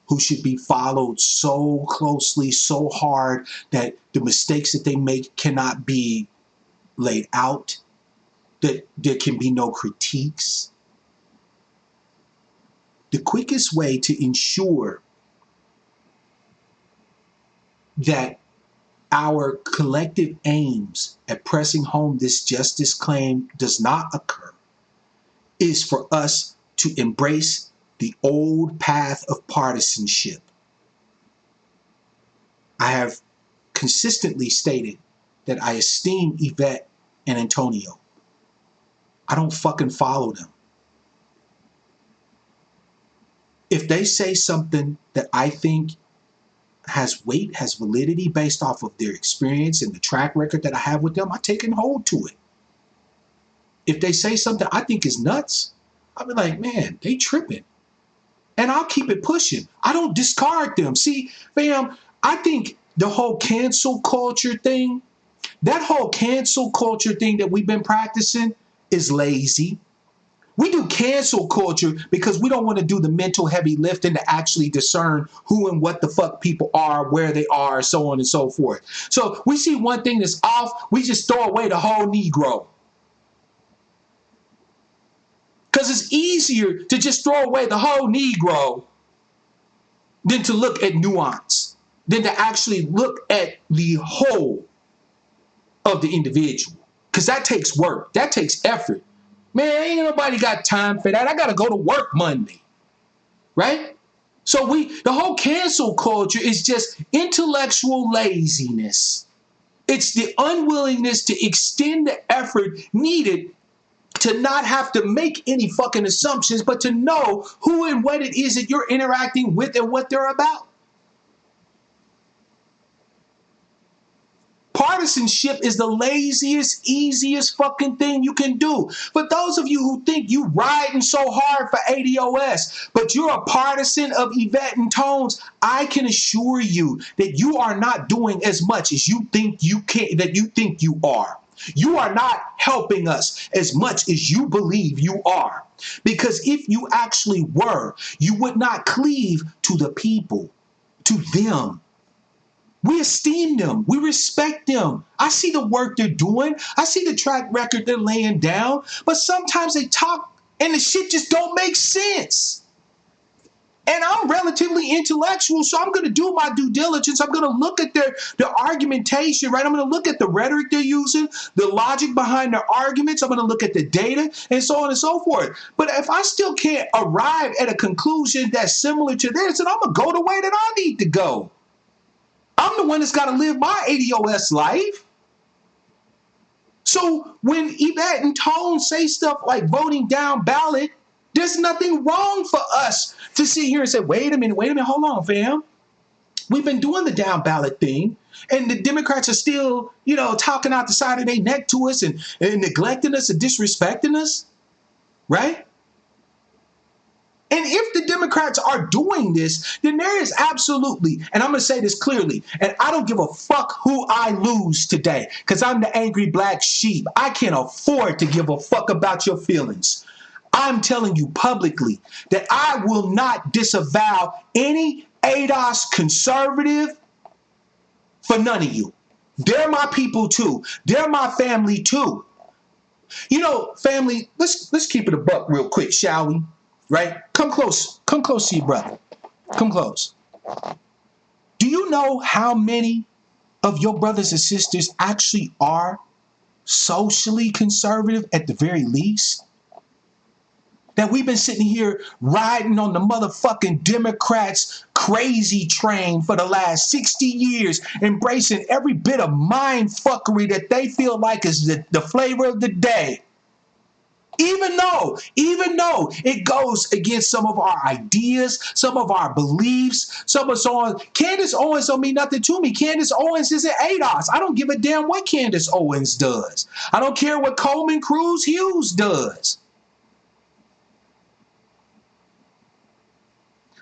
who should be followed so closely, so hard that the mistakes that they make cannot be laid out, that there can be no critiques. The quickest way to ensure that our collective aims at pressing home this justice claim does not occur is for us to embrace the old path of partisanship. I have consistently stated that I esteem Yvette and Antonio. I don't fucking follow them. If they say something that I think has weight, has validity based off of their experience and the track record that I have with them, I take and hold to it. If they say something I think is nuts, I'll be like, man, they tripping. And I'll keep it pushing. I don't discard them. See, fam, I think the whole cancel culture thing, that whole cancel culture thing that we've been practicing is lazy. We do cancel culture because we don't want to do the mental heavy lifting to actually discern who and what the fuck people are, where they are, so on and so forth. So we see one thing that's off, we just throw away the whole Negro. Because it's easier to just throw away the whole Negro than to look at nuance, than to actually look at the whole of the individual. Because that takes work. That takes effort. Man, ain't nobody got time for that. I got to go to work Monday. Right? So the whole cancel culture is just intellectual laziness. It's the unwillingness to extend the effort needed to not have to make any fucking assumptions, but to know who and what it is that you're interacting with and what they're about. Partisanship is the laziest, easiest fucking thing you can do. For those of you who think you riding so hard for ADOS, but you're a partisan of Yvette and Tones, I can assure you that you are not doing as much as you think you can, that you think you are. You are not helping us as much as you believe you are. Because if you actually were, you would not cleave to the people, to them. We esteem them. We respect them. I see the work they're doing. I see the track record they're laying down. But sometimes they talk and the shit just don't make sense. And I'm relatively intellectual, so I'm going to do my due diligence. I'm going to look at their argumentation, right? I'm going to look at the rhetoric they're using, the logic behind their arguments. I'm going to look at the data and so on and so forth. But if I still can't arrive at a conclusion that's similar to theirs, then I'm going to go the way that I need to go. I'm the one that's got to live my ADOS life. So when Yvette and Tone say stuff like voting down ballot, there's nothing wrong for us to sit here and say, wait a minute, hold on, fam. We've been doing the down ballot thing, and the Democrats are still, talking out the side of their neck to us and neglecting us and disrespecting us, right? And if the Democrats are doing this, then there is absolutely, and I'm going to say this clearly, and I don't give a fuck who I lose today, because I'm the angry black sheep. I can't afford to give a fuck about your feelings. I'm telling you publicly that I will not disavow any ADOS conservative for none of you. They're my people too. They're my family too. Family, let's keep it a buck real quick, shall we? Right? Come close to your brother. Come close. Do you know how many of your brothers and sisters actually are socially conservative at the very least? That we've been sitting here riding on the motherfucking Democrats' crazy train for the last 60 years, embracing every bit of mind fuckery that they feel like is the flavor of the day. Even though it goes against some of our ideas, some of our beliefs, some of so on. Candace Owens don't mean nothing to me. Candace Owens is an ADOS. I don't give a damn what Candace Owens does. I don't care what Coleman Cruz Hughes does.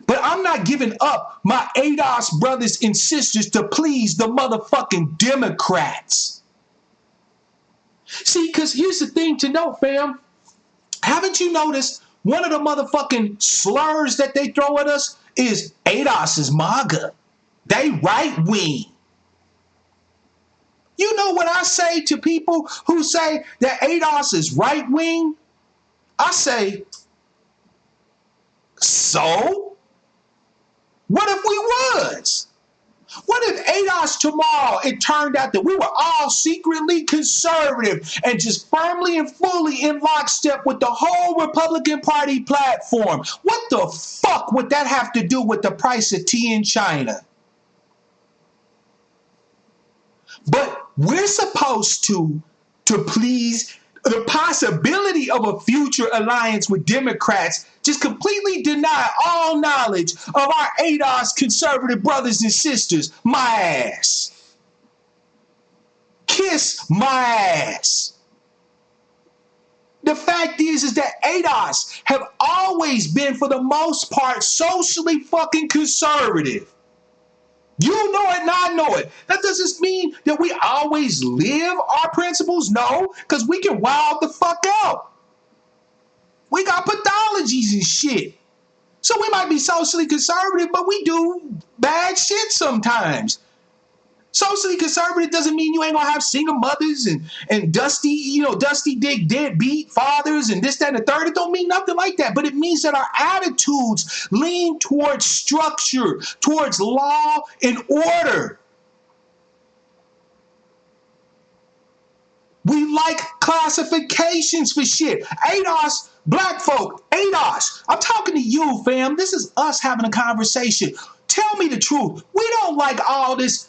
But I'm not giving up my ADOS brothers and sisters to please the motherfucking Democrats. See, because here's the thing to note, fam. Haven't you noticed one of the motherfucking slurs that they throw at us is ADOS is MAGA. They right wing. You know what I say to people who say that ADOS is right wing? I say, so? What if we was? What if ADOS tomorrow it turned out that we were all secretly conservative and just firmly and fully in lockstep with the whole Republican Party platform? What the fuck would that have to do with the price of tea in China? But we're supposed to please the possibility of a future alliance with Democrats, just completely deny all knowledge of our ADOS conservative brothers and sisters. My ass. Kiss my ass. The fact is that ADOS have always been, for the most part, socially fucking conservative. You know it and I know it. That doesn't mean that we always live our principles. No, because we can wild the fuck out. We got pathologies and shit. So we might be socially conservative, but we do bad shit sometimes. Socially conservative doesn't mean you ain't gonna have single mothers and dusty dick deadbeat fathers and this, that, and the third. It don't mean nothing like that. But it means that our attitudes lean towards structure, towards law and order. We like classifications for shit. ADOS, black folk, ADOS. I'm talking to you, fam. This is us having a conversation. Tell me the truth. We don't like all this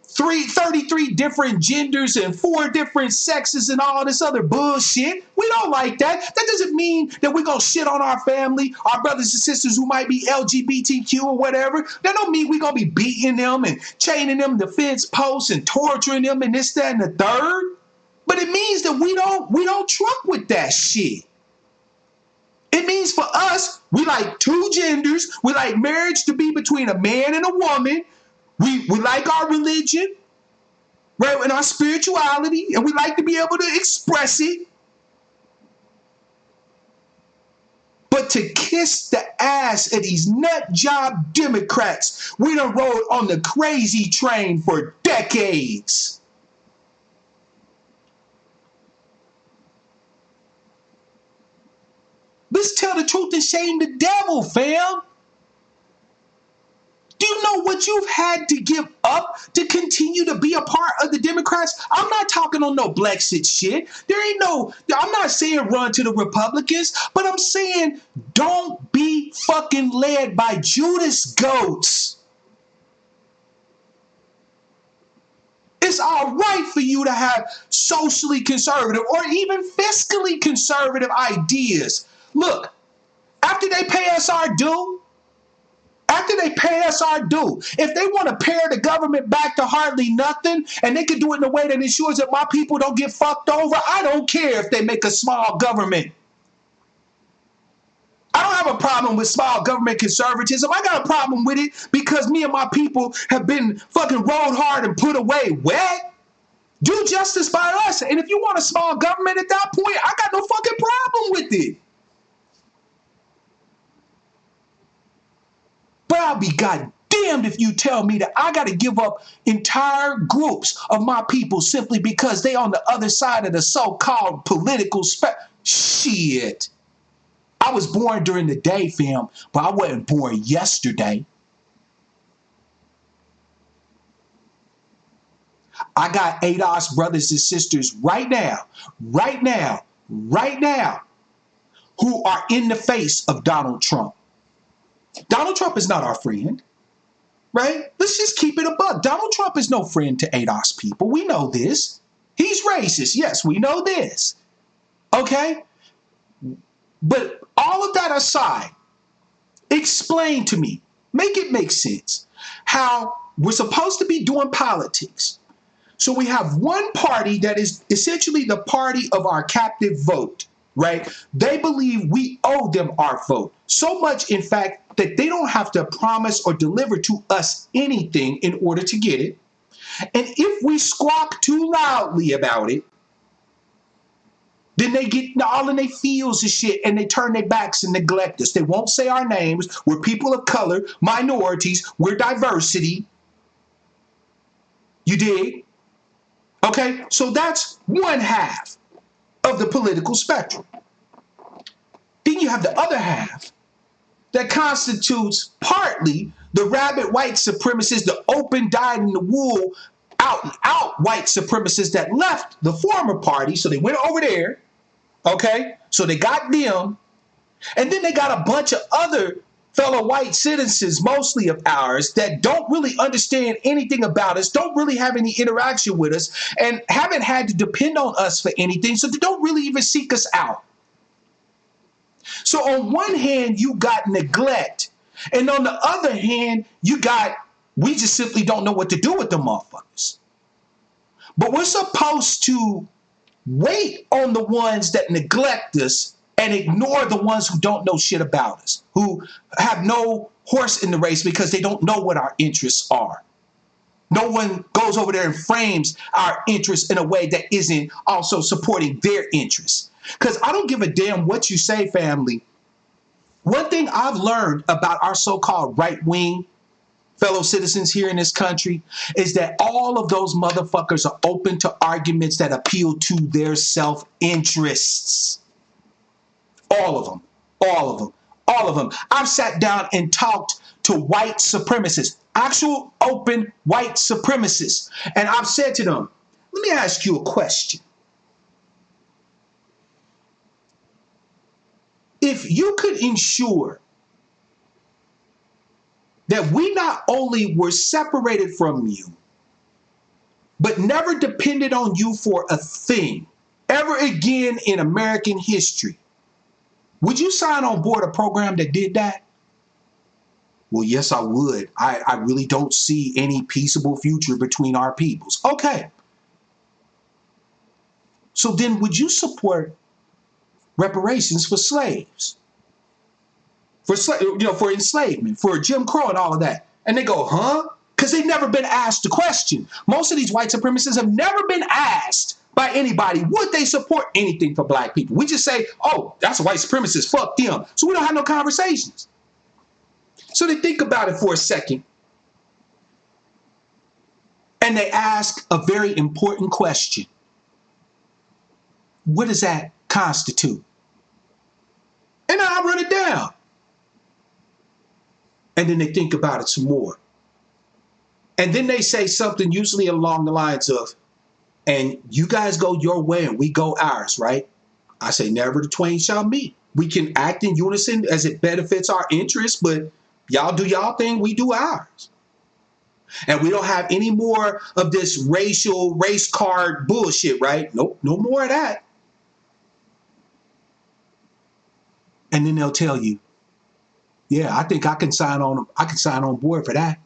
33 different genders and 4 different sexes and all this other bullshit. We don't like that. That doesn't mean that we're going to shit on our family, our brothers and sisters who might be LGBTQ or whatever. That don't mean we're going to be beating them and chaining them to fence posts and torturing them and this, that, and the third. But it means that we don't truck with that shit. It means for us, we like 2 genders. We like marriage to be between a man and a woman. We like our religion, right, and our spirituality, and we like to be able to express it. But to kiss the ass of these nut job Democrats, we done rode on the crazy train for decades. Let's tell the truth and shame the devil, fam. Do you know what you've had to give up to continue to be a part of the Democrats? I'm not talking on no Brexit shit. I'm not saying run to the Republicans, but I'm saying don't be fucking led by Judas goats. It's all right for you to have socially conservative or even fiscally conservative ideas. Look, after they pay us our due, if they want to pare the government back to hardly nothing, and they can do it in a way that ensures that my people don't get fucked over, I don't care if they make a small government. I don't have a problem with small government conservatism. I got a problem with it because me and my people have been fucking rode hard and put away wet. Do justice by us. And if you want a small government at that point, I got no fucking problem with it. But I'll be goddamned if you tell me that I got to give up entire groups of my people simply because they on the other side of the so-called political spectrum. Shit. I was born during the day, fam, but I wasn't born yesterday. I got ADOS brothers and sisters right now, who are in the face of Donald Trump. Donald Trump is not our friend, right? Let's just keep it a buck. Donald Trump is no friend to ADOS people. We know this. He's racist. Yes, we know this. Okay? But all of that aside, explain to me, make it make sense, how we're supposed to be doing politics. So we have one party that is essentially the party of our captive vote, right? They believe we owe them our vote. So much, in fact, that they don't have to promise or deliver to us anything in order to get it. And if we squawk too loudly about it, then they get all in their feels and shit, and they turn their backs and neglect us. They won't say our names. We're people of color, minorities. We're diversity. You dig? Okay, so that's one half of the political spectrum. Then you have the other half that constitutes partly the rabid white supremacists, the open dyed in the wool, out and out white supremacists that left the former party. So they went over there, okay? So they got them, and then they got a bunch of other fellow white citizens, mostly of ours, that don't really understand anything about us, don't really have any interaction with us, and haven't had to depend on us for anything, so they don't really even seek us out. So on one hand, you got neglect, and on the other hand, you got, we just simply don't know what to do with the motherfuckers. But we're supposed to wait on the ones that neglect us and ignore the ones who don't know shit about us, who have no horse in the race because they don't know what our interests are. No one goes over there and frames our interests in a way that isn't also supporting their interests. Because I don't give a damn what you say, family. One thing I've learned about our so-called right-wing fellow citizens here in this country is that all of those motherfuckers are open to arguments that appeal to their self-interests. All of them. All of them. All of them. I've sat down and talked to white supremacists, actual open white supremacists, and I've said to them, let me ask you a question. If you could ensure that we not only were separated from you, but never depended on you for a thing ever again in American history, would you sign on board a program that did that? Well, yes, I would. I really don't see any peaceable future between our peoples. Okay. So then would you support reparations for slaves? For enslavement, for Jim Crow and all of that. And they go, huh? Because they've never been asked the question. Most of these white supremacists have never been asked by anybody, would they support anything for black people? We just say, oh, that's a white supremacist, fuck them. So we don't have no conversations. So they think about it for a second. And they ask a very important question. What does that constitute? And I run it down. And then they think about it some more. And then they say something usually along the lines of, and you guys go your way and we go ours, right? I say, never the twain shall meet. We can act in unison as it benefits our interests, but y'all do y'all thing, we do ours. And we don't have any more of this race card bullshit, right? Nope, no more of that. And then they'll tell you, yeah, I think I can sign on board for that.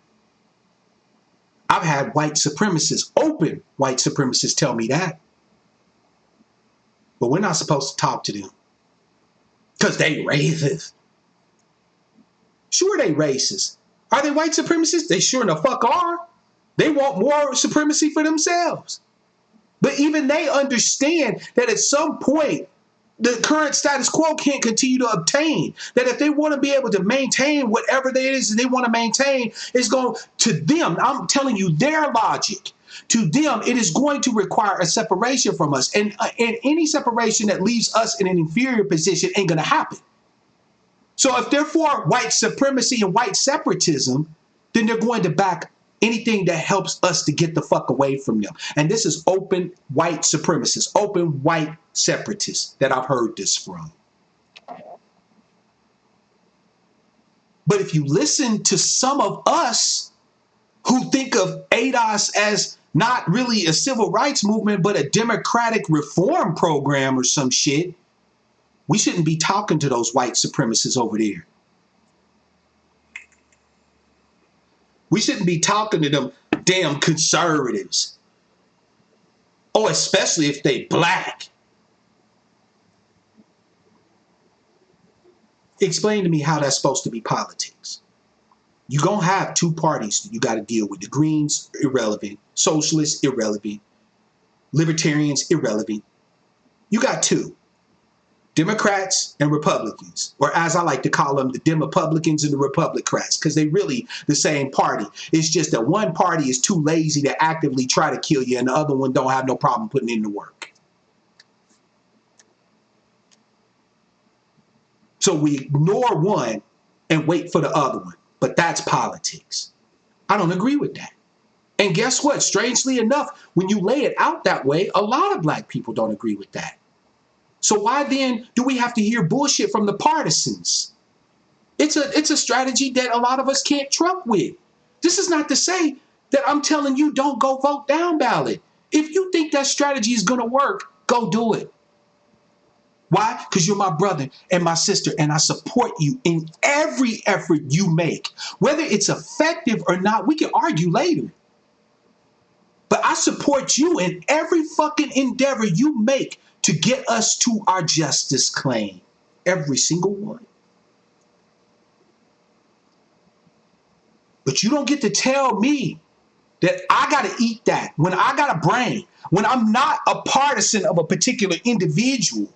I've had white supremacists, open white supremacists tell me that. But we're not supposed to talk to them. Because they racist. Sure, they racist. Are they white supremacists? They sure the fuck are. They want more supremacy for themselves. But even they understand that at some point, the current status quo can't continue to obtain. That if they want to be able to maintain whatever it is they want to maintain, it's going to them. I'm telling you their logic. To them, it is going to require a separation from us. And any separation that leaves us in an inferior position ain't going to happen. So if they're for white supremacy and white separatism, then they're going to back anything that helps us to get the fuck away from them. And this is open white supremacists, open white separatists that I've heard this from. But if you listen to some of us who think of ADOS as not really a civil rights movement, but a democratic reform program or some shit, we shouldn't be talking to those white supremacists over there. We shouldn't be talking to them damn conservatives. Oh, especially if they black. Explain to me how that's supposed to be politics. You're going to have two parties that you got to deal with. The Greens, irrelevant. Socialists, irrelevant. Libertarians, irrelevant. You got two. Democrats and Republicans, or as I like to call them, the Demopublicans and the Republicrats, because they really the same party. It's just that one party is too lazy to actively try to kill you, and the other one don't have no problem putting in the work. So we ignore one and wait for the other one. But that's politics. I don't agree with that. And guess what? Strangely enough, when you lay it out that way, a lot of black people don't agree with that. So why then do we have to hear bullshit from the partisans? It's a strategy that a lot of us can't truck with. This is not to say that I'm telling you don't go vote down ballot. If you think that strategy is going to work, go do it. Why? Because you're my brother and my sister, and I support you in every effort you make. Whether it's effective or not, we can argue later. But I support you in every fucking endeavor you make to get us to our justice claim. Every single one. But you don't get to tell me that I got to eat that when I got a brain, when I'm not a partisan of a particular individual,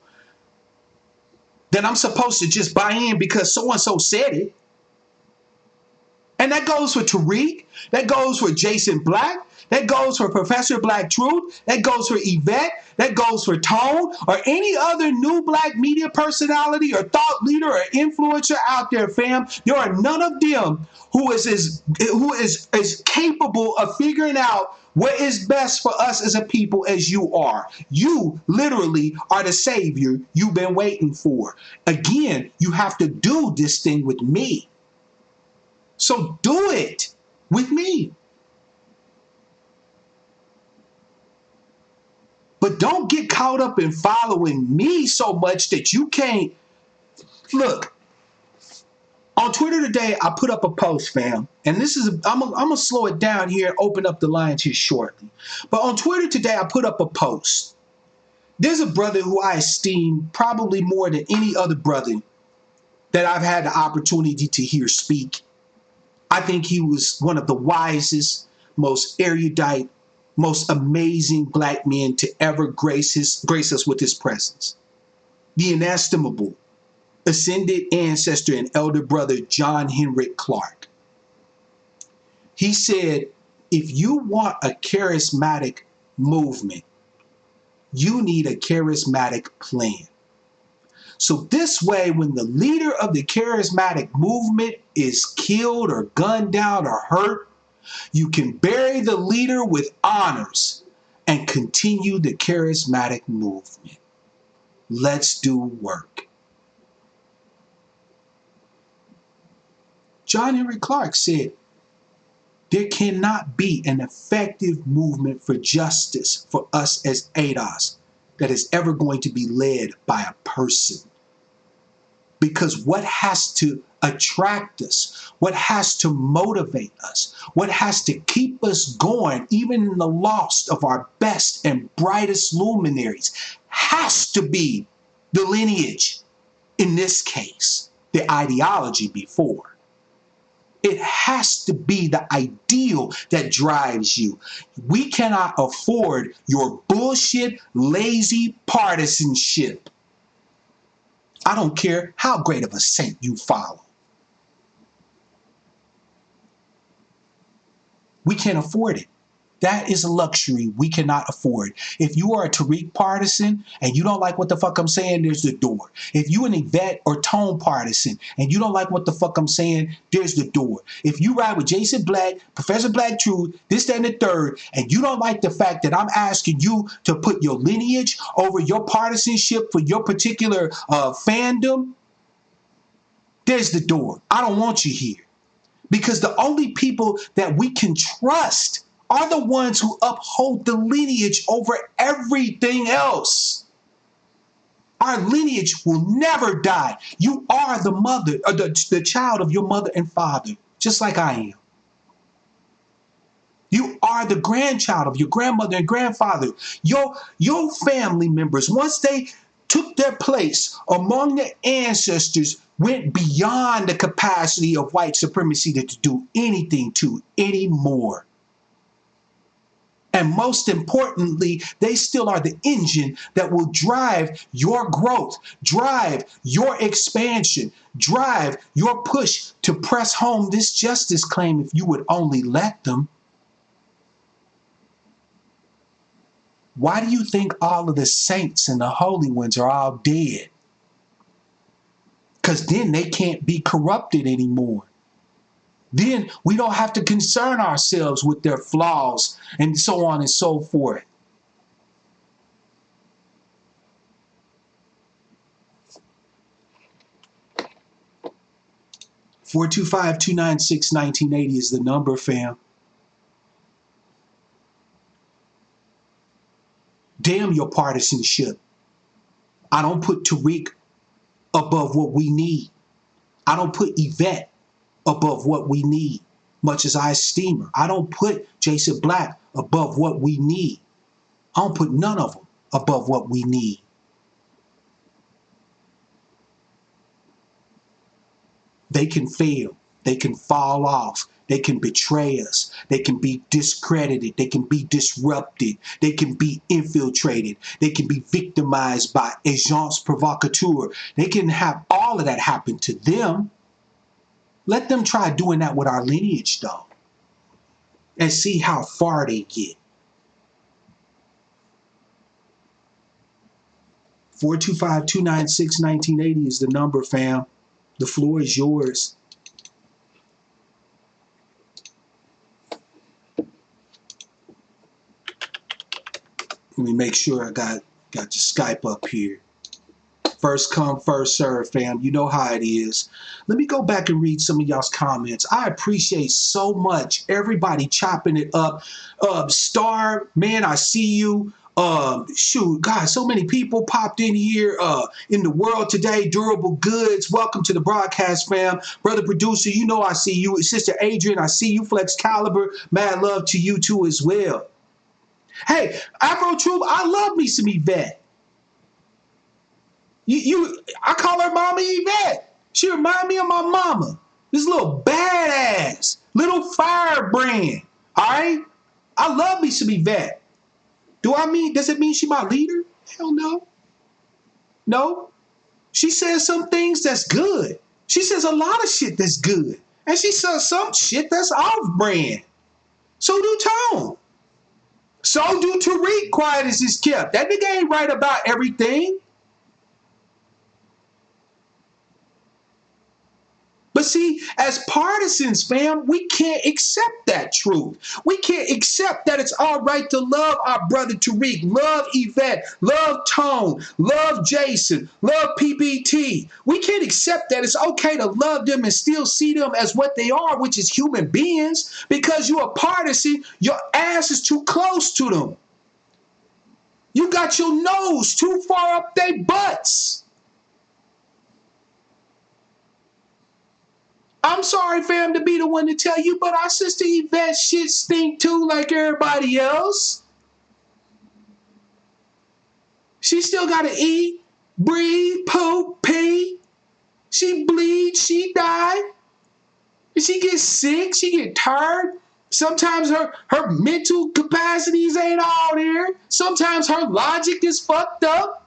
then I'm supposed to just buy in because so-and-so said it. And that goes for Tariq. That goes for Jason Black. That goes for Professor Black Truth. That goes for Yvette. That goes for Tone or any other new black media personality or thought leader or influencer out there, fam. There are none of them who is capable of figuring out what is best for us as a people as you are. You literally are the savior you've been waiting for. Again, you have to do this thing with me. So do it with me. But don't get caught up in following me so much that you can't. Look, on Twitter today, I put up a post, fam. And this is, I'm going to slow it down here and open up the lines here shortly. But on Twitter today, I put up a post. There's a brother who I esteem probably more than any other brother that I've had the opportunity to hear speak. I think he was one of the wisest, most erudite, most amazing black men to ever grace us with his presence. The inestimable, ascended ancestor and elder brother John Henrik Clarke. He said, if you want a charismatic movement, you need a charismatic plan. So this way, when the leader of the charismatic movement is killed or gunned down or hurt, you can bury the leader with honors and continue the charismatic movement. Let's do work. John Henrik Clarke said, there cannot be an effective movement for justice for us as ADOS that is ever going to be led by a person. Because what has to attract us, what has to motivate us, what has to keep us going, even in the loss of our best and brightest luminaries, has to be the lineage. In this case, the ideology before. It has to be the ideal that drives you. We cannot afford your bullshit, lazy partisanship. I don't care how great of a saint you follow. We can't afford it. That is a luxury we cannot afford. If you are a Tariq partisan and you don't like what the fuck I'm saying, there's the door. If you an Yvette or Tone partisan and you don't like what the fuck I'm saying, there's the door. If you ride with Jason Black, Professor Black Truth, this, that, and the third, and you don't like the fact that I'm asking you to put your lineage over your partisanship for your particular fandom, there's the door. I don't want you here. Because the only people that we can trust are the ones who uphold the lineage over everything else. Our lineage will never die. You are the mother, or the child of your mother and father, just like I am. You are the grandchild of your grandmother and grandfather. Your family members, once they took their place among the ancestors, went beyond the capacity of white supremacy to do anything to anymore. And most importantly, they still are the engine that will drive your growth, drive your expansion, drive your push to press home this justice claim if you would only let them. Why do you think all of the saints and the holy ones are all dead? because then they can't be corrupted anymore. Then we don't have to concern ourselves with their flaws and so on and so forth. (425-296-1980) is the number, fam. Damn your partisanship. I don't put Tariq above what we need. I don't put Yvette above what we need, much as I esteem her. I don't put Jason Black above what we need. I don't put none of them above what we need. They can fail. They can fall off. They can betray us. They can be discredited. They can be disrupted. They can be infiltrated. They can be victimized by agents provocateurs. They can have all of that happen to them. Let them try doing that with our lineage, though, and see how far they get. 425-296-1980 is the number, fam. The floor is yours. Let me make sure I got your Skype up here. First come, first serve, fam. You know how it is. Let me go back and read some of y'all's comments. I appreciate so much everybody chopping it up. Star, man, I see you. Shoot, God, so many people popped in here. In the world today, durable goods. Welcome to the broadcast, fam. Brother producer, you know I see you. Sister Adrian, I see you. Flex Caliber, mad love to you too as well. Hey, Afro Troop, I love me some Yvette. I call her Mama Yvette. She remind me of my mama. This little badass, little firebrand. All right? I love me some Yvette. Does it mean she my leader? Hell no. No. She says some things that's good. She says a lot of shit that's good. And she says some shit that's off-brand. So do Tone. So do Tariq, quiet as is kept. That nigga ain't right about everything. But see, as partisans, fam, we can't accept that truth. We can't accept that it's all right to love our brother Tariq, love Yvette, love Tone, love Jason, love PBT. We can't accept that it's okay to love them and still see them as what they are, which is human beings. Because you're a partisan, your ass is too close to them. You got your nose too far up their butts. I'm sorry, fam, to be the one to tell you, but our sister Yvette shit stink too like everybody else. She still gotta eat, breathe, poop, pee. She bleeds, she die. She gets sick, she get tired. Sometimes her mental capacities ain't all there. Sometimes her logic is fucked up.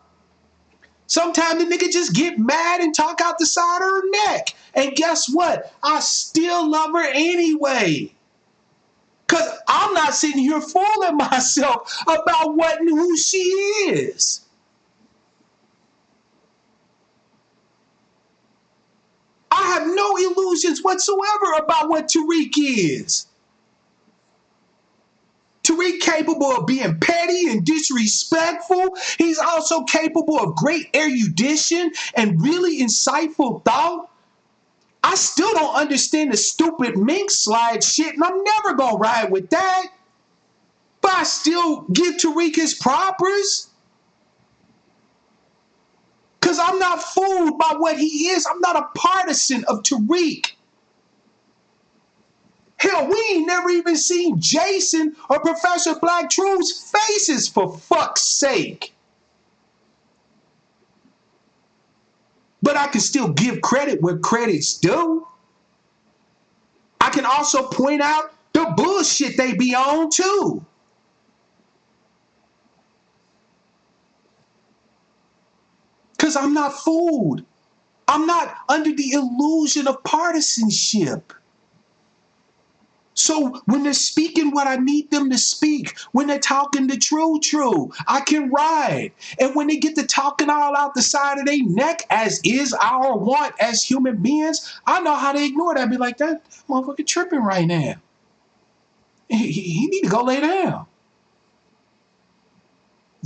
Sometimes the nigga just get mad and talk out the side of her neck. And guess what? I still love her anyway. Because I'm not sitting here fooling myself about what and who she is. I have no illusions whatsoever about what Tariq is. Tariq capable of being petty and disrespectful. He's also capable of great erudition and really insightful thought. I still don't understand the stupid mink slide shit, and I'm never gonna ride with that. But I still give Tariq his propers. Because I'm not fooled by what he is. I'm not a partisan of Tariq. Hell, we ain't never even seen Jason or Professor Black Truth's faces, for fuck's sake. But I can still give credit where credit's due. I can also point out the bullshit they be on too. Because I'm not fooled. I'm not under the illusion of partisanship. So when they're speaking what I need them to speak, when they're talking the true, I can ride. And when they get to talking all out the side of their neck, as is our want as human beings, I know how to ignore that. I'd be like, that motherfucker tripping right now. He need to go lay down.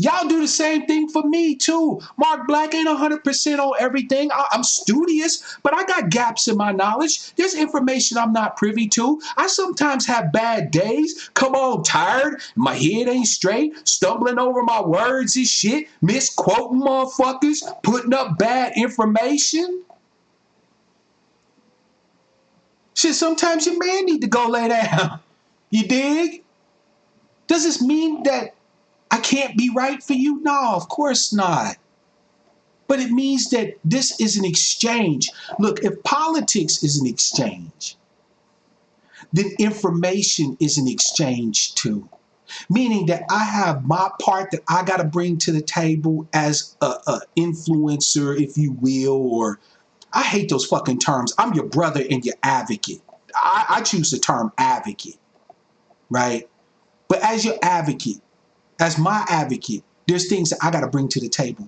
Y'all do the same thing for me too. Mark Black ain't 100% on everything. I'm studious, but I got gaps in my knowledge. There's information I'm not privy to. I sometimes have bad days. Come on, tired. My head ain't straight. Stumbling over my words and shit. Misquoting motherfuckers. Putting up bad information. Shit, sometimes your man need to go lay down. You dig? Does this mean that I can't be right for you? No, of course not. But it means that this is an exchange. Look, if politics is an exchange, then information is an exchange too. Meaning that I have my part that I got to bring to the table as a influencer, if you will, or I hate those fucking terms. I'm your brother and your advocate. I choose the term advocate, right? But as your advocate, as my advocate, there's things that I got to bring to the table.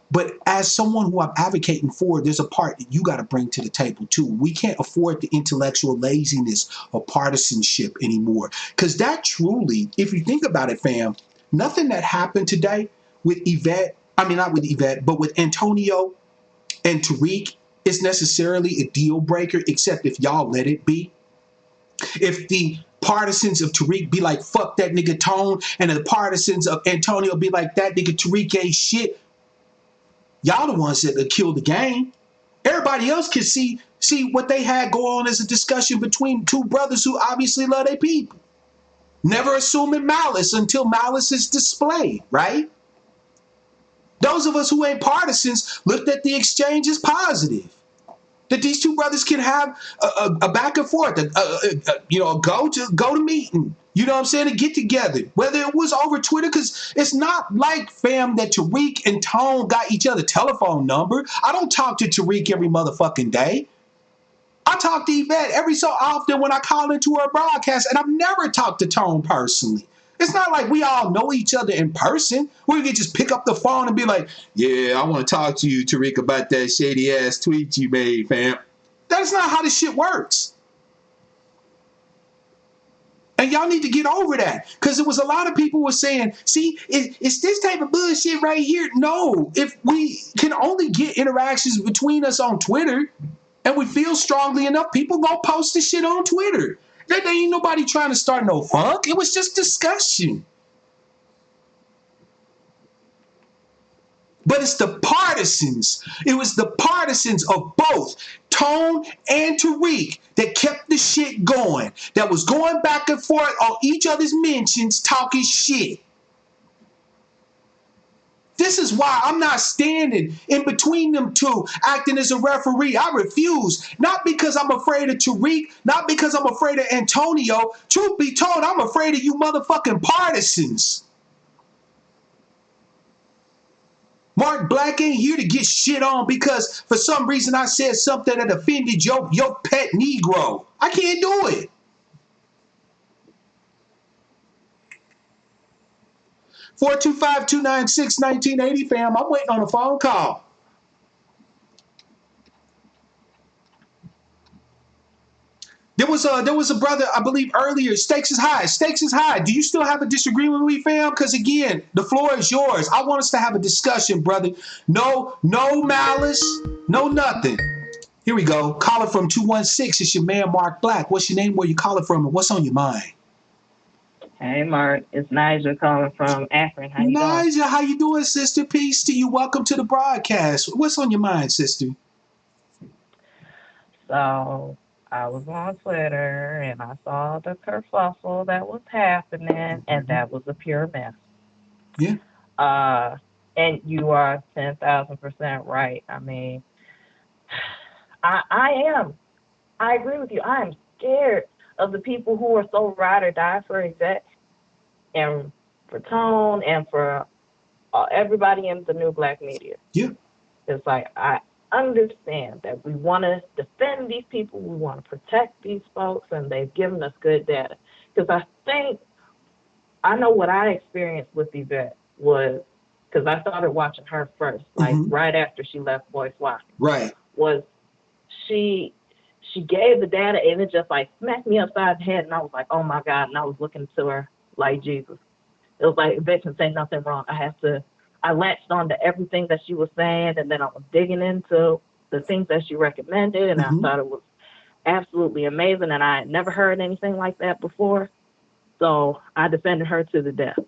But as someone who I'm advocating for, there's a part that you got to bring to the table too. We can't afford the intellectual laziness or partisanship anymore. Because that truly, if you think about it, fam, nothing that happened today with Yvette, I mean, not with Yvette, but with Antonio and Tariq is necessarily a deal breaker, except if y'all let it be. If the partisans of Tariq be like, fuck that nigga Tone, and the partisans of Antonio be like, that nigga Tariq ain't shit, y'all the ones that kill the game. Everybody else can see what they had go on as a discussion between two brothers who obviously love their people. Never assuming malice until malice is displayed, right? Those of us who ain't partisans looked at the exchange as positive. That these two brothers can have a back and forth, go to meeting. You know what I'm saying? To get together, whether it was over Twitter, because it's not like, fam, that Tariq and Tone got each other telephone number. I don't talk to Tariq every motherfucking day. I talk to Yvette every so often when I call into her broadcast, and I've never talked to Tone personally. It's not like we all know each other in person. We can just pick up the phone and be like, yeah, I want to talk to you, Tariq, about that shady ass tweet you made, fam. That's not how this shit works. And y'all need to get over that. Because there was a lot of people who were saying, see, it's this type of bullshit right here. No, if we can only get interactions between us on Twitter and we feel strongly enough, people gonna post this shit on Twitter. There ain't nobody trying to start no funk. It was just discussion. But it's the partisans. It was the partisans of both Tone and Tariq that kept the shit going. That was going back and forth on each other's mentions, talking shit. This is why I'm not standing in between them two, acting as a referee. I refuse. Not because I'm afraid of Tariq, not because I'm afraid of Antonio. Truth be told, I'm afraid of you motherfucking partisans. Mark Black ain't here to get shit on because for some reason I said something that offended your pet Negro. I can't do it. Four two five 296 1980, fam. I'm waiting on a phone call. There was a brother, I believe earlier, stakes is high. Stakes is high. Do you still have a disagreement with me, fam? Because again, the floor is yours. I want us to have a discussion, brother. No malice, no nothing. Here we go. Caller from 216. It's your man, Mark Black. What's your name? Where you calling from? And what's on your mind? Hey, Mark. It's Nigel calling from Akron. How you doing? Nigel, how you doing, sister? Peace to you. Welcome to the broadcast. What's on your mind, sister? So I was on Twitter and I saw the kerfuffle that was happening, and that was a pure mess. Yeah. And you are 10,000% right. I mean, I agree with you. I am scared of the people who are so ride or die for Yvette and for Tone and for everybody in the new black media. Yeah. It's like understand that we want to defend these people, we want to protect these folks, and they've given us good data. Because I know what I experienced with Yvette was, because I started watching her first, like right after she left Voice Watching. Right. Was she gave the data, and it just like smacked me upside the head, and I was like, oh my God, and I was looking to her like Jesus. It was like, Yvette can say nothing wrong. I latched on to everything that she was saying, and then I was digging into the things that she recommended, and I thought it was absolutely amazing, and I had never heard anything like that before. So I defended her to the death.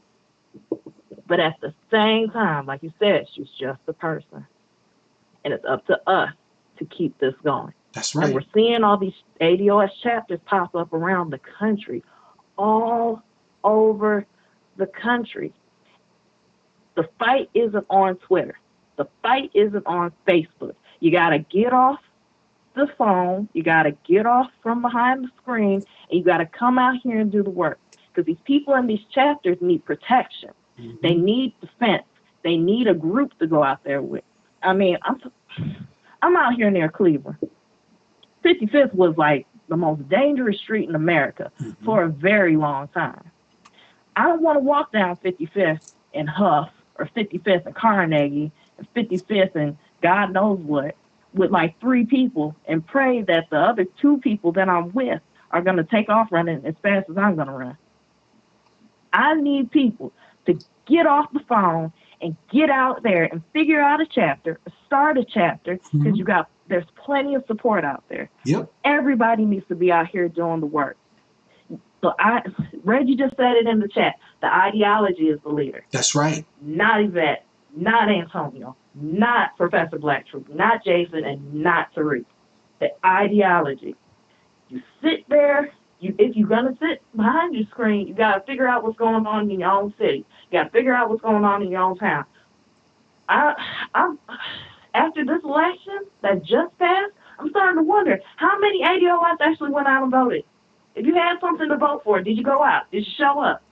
But at the same time, like you said, she's just a person. And it's up to us to keep this going. That's right. And we're seeing all these ADOS chapters pop up around the country, all over the country. The fight isn't on Twitter. The fight isn't on Facebook. You got to get off the phone. You got to get off from behind the screen, and you got to come out here and do the work. Because these people in these chapters need protection. They need defense. They need a group to go out there with. I mean, I'm out here near Cleveland. 55th was like the most dangerous street in America for a very long time. I don't want to walk down 55th in Huff or 55th in Carnegie and 55th and God knows what with like 3 people and pray that the other 2 people that I'm with are going to take off running as fast as I'm going to run. I need people to get off the phone and get out there and figure out a chapter, start a chapter, because there's plenty of support out there. Yep. Everybody needs to be out here doing the work. So Reggie just said it in the chat. The ideology is the leader. That's right. Not Yvette, not Antonio, not Professor Blacktroop, not Jason, and not Tariq. The ideology. You sit there. If you're going to sit behind your screen, you got to figure out what's going on in your own city. You got to figure out what's going on in your own town. After this election that just passed, I'm starting to wonder how many ADOS actually went out and voted. If you had something to vote for, did you go out? Did you show up?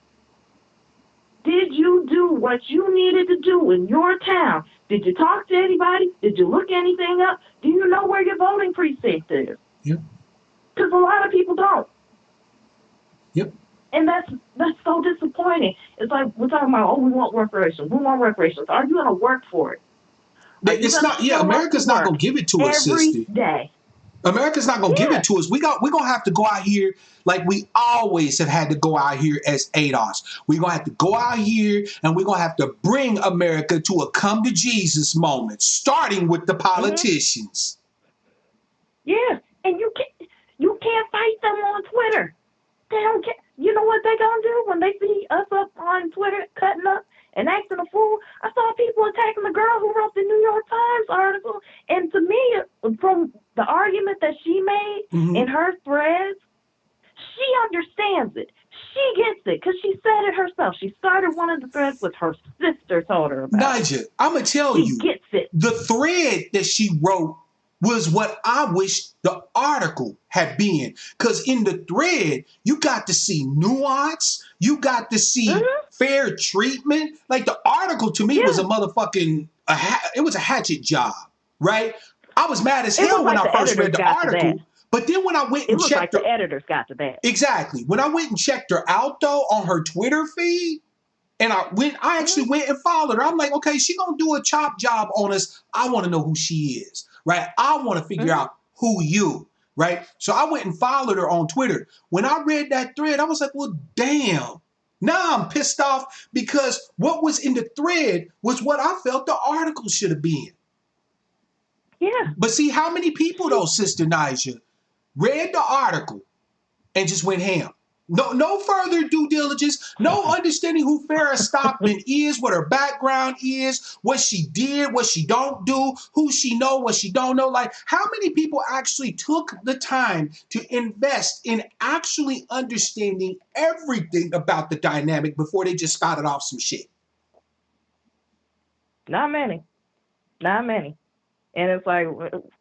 Did you do what you needed to do in your town? Did you talk to anybody? Did you look anything up? Do you know where your voting precinct is? Yep. Because a lot of people don't. Yep. And that's so disappointing. It's like we're talking about, we want reparations. We want reparations. Are you going to work for it? It's not. Yeah, America's not going to give it to us, sister. Every day. America's not going to give it to us. We're going to have to go out here like we always have had to go out here as ADOS. We're going to have to go out here and we're going to have to bring America to a come to Jesus moment, starting with the politicians. Yeah, and you can't fight them on Twitter. They don't care. You know what they gonna do when they see us up on Twitter cutting up and acting a fool? I saw people attacking the girl who wrote the New York Times article, and to me, from the argument that she made in her threads, she understands it. She gets it because she said it herself. She started one of the threads with her sister told her about. Nigel, I'm gonna tell you, gets it. The thread that she wrote was what I wish the article had been. Because in the thread, you got to see nuance. You got to see fair treatment. Like the article to me was a motherfucking, it was a hatchet job, right? I was mad as hell when I first read the article. But then when I went and checked the editors got to that. Exactly. When I went and checked her out though on her Twitter feed, and I actually went and followed her. I'm like, okay, she gonna do a chop job on us. I want to know who she is. Right? I want to figure out who you, right? So I went and followed her on Twitter. When I read that thread, I was like, well, damn. Now I'm pissed off because what was in the thread was what I felt the article should have been. Yeah. But see, how many people, though, Sister Nyjah, read the article and just went ham? No further due diligence, no understanding who Farrah Stockman is, what her background is, what she did, what she don't do, who she know, what she don't know. Like, how many people actually took the time to invest in actually understanding everything about the dynamic before they just spouted off some shit? Not many. Not many. And it's like,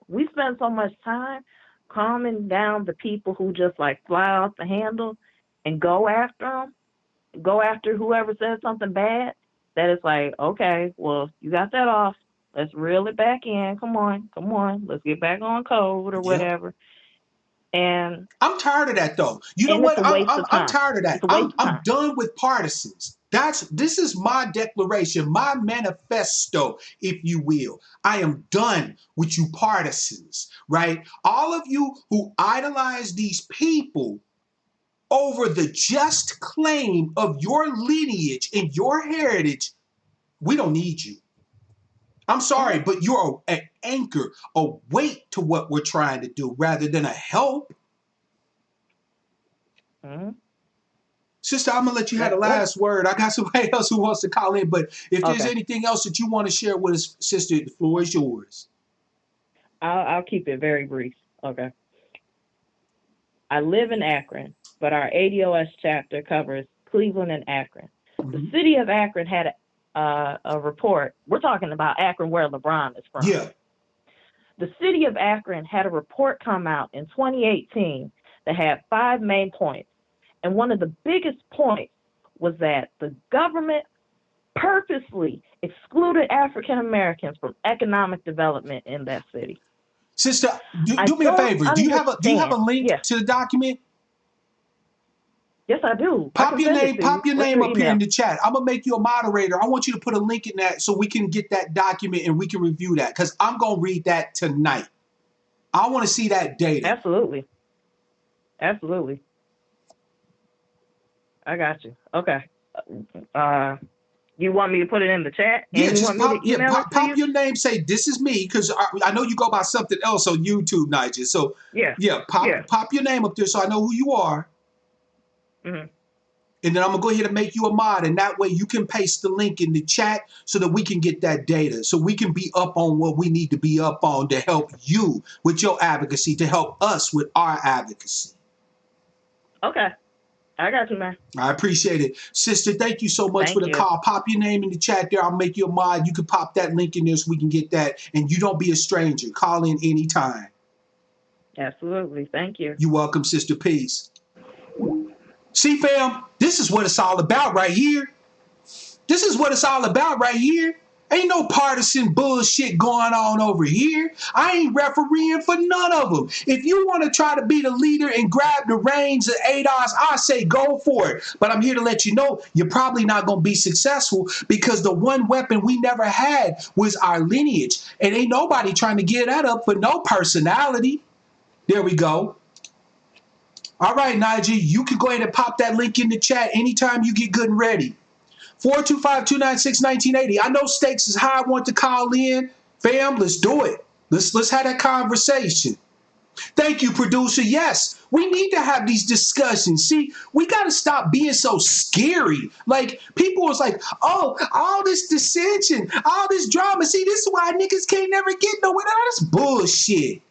we spend so much time calming down the people who just like fly off the handle and go after them, go after whoever says something bad, that it's like, okay, well, you got that off. Let's reel it back in. Come on. Let's get back on code or Yep. whatever. And I'm tired of that though. You know it's what? a waste of I'm time. tired of that. It's a waste I'm of I'm time. done with partisans. This is my declaration, my manifesto, if you will. I am done with you partisans, right? All of you who idolize these people over the just claim of your lineage and your heritage, we don't need you. I'm sorry, Mm-hmm. but you're an anchor, a weight to what we're trying to do rather than a help. Mm-hmm. Sister, I'm gonna let you have the Let's last word. I got somebody else who wants to call in, but if there's okay. anything else that you want to share with us, sister, the floor is yours. I'll keep it very brief. Okay. I live in Akron, but our ADOS chapter covers Cleveland and Akron. The Mhm. city of Akron had a report. We're talking about Akron, where LeBron is from. Yeah. The city of Akron had a report come out in 2018 that had 5 main points. And one of the biggest points was that the government purposely excluded African Americans from economic development in that city. Sister, I do me a don't favor. Do you have a understand. link Yes, to the document? yes, I do. I Pop can your send it name, to you. pop your What's name your up here in email? the chat. I'm gonna make you a moderator. I want you to put a link in that so we can get that document and we can review that because I'm gonna read that tonight. I want to see that data. Absolutely. Absolutely. I got you. Okay. Uh, you want me to put it in the chat Yeah, and you just want me pop. to Yeah, email it to pop you? your name. Say this is me because I know you go by something else on YouTube, Nigel. So Yeah. yeah, Yeah. pop your name up there so I know who you are, Hmm. and then I'm gonna go ahead and make you a mod, and that way you can paste the link in the chat so that we can get that data, so we can be up on what we need to be up on to help you with your advocacy, to help us with our advocacy. Okay. I got you, man. I appreciate it. Sister, thank you so much for Thank the you. call. Pop your name in the chat there. I'll make you a mod. You can pop that link in there so we can get that. And you don't be a stranger. Call in anytime. Absolutely. Thank you. You're welcome, Sister. Peace. See, fam, this is what it's all about right here. This is what it's all about right here. Ain't no partisan bullshit going on over here. I ain't refereeing for none of them. If you want to try to be the leader and grab the reins of ADOS, I say go for it. But I'm here to let you know you're probably not going to be successful because the one weapon we never had was our lineage. And ain't nobody trying to give that up for no personality. There we go. All right, Nigel, you can go ahead and pop that link in the chat anytime you get good and ready. 425-296-1980. I know stakes is high. I want to call in. Fam, let's do it. Let's have that conversation. Thank you, producer. Yes, we need to have these discussions. See, we got to stop being so scary. Like, people was like, oh, all this dissension, all this drama. See, this is why niggas can't never get nowhere. That's bullshit.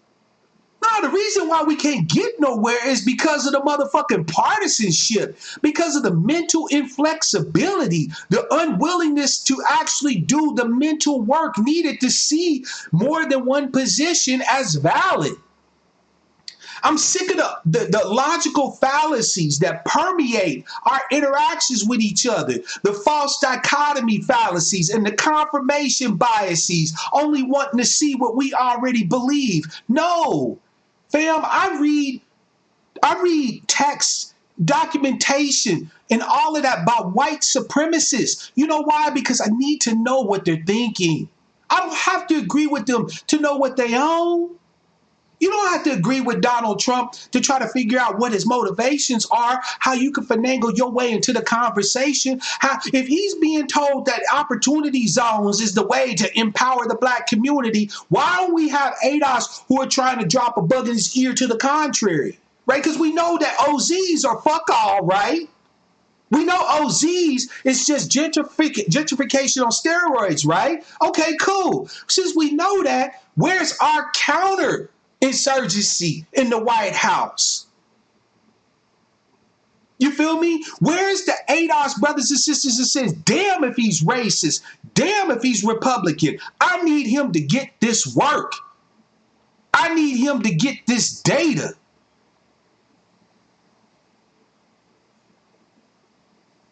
No, the reason why we can't get nowhere is because of the motherfucking partisanship, because of the mental inflexibility, the unwillingness to actually do the mental work needed to see more than one position as valid. I'm sick of the logical fallacies that permeate our interactions with each other, the false dichotomy fallacies and the confirmation biases, only wanting to see what we already believe. No. Fam, I read texts, documentation, and all of that by white supremacists. You know why? Because I need to know what they're thinking. I don't have to agree with them to know what they own. You don't have to agree with Donald Trump to try to figure out what his motivations are, how you can finagle your way into the conversation. How, if he's being told that opportunity zones is the way to empower the black community, why don't we have ADOS who are trying to drop a bug in his ear to the contrary? Right? Because we know that OZs are fuck all, right? We know OZs is just gentrification on steroids, right? Okay, cool. Since we know that, where's our counter insurgency in the White House? You feel me? Where's the ADOS brothers and sisters that says, damn if he's racist, damn if he's Republican, I need him to get this work. I need him to get this data.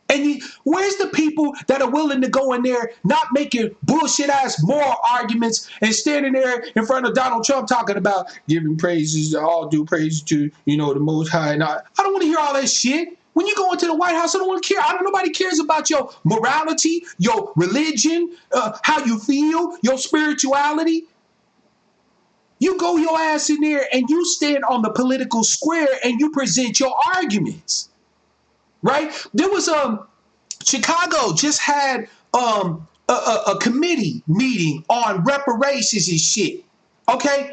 And Where's the people that are willing to go in there, not making bullshit ass moral arguments and standing there in front of Donald Trump talking about giving praises, all due praise to, the Most High. And I don't want to hear all that shit. When you go into the White House, I don't want to care. Nobody cares about your morality, your religion, how you feel, your spirituality. You go your ass in there and you stand on the political square and you present your arguments, right? There was Chicago just had a committee meeting on reparations and shit. Okay,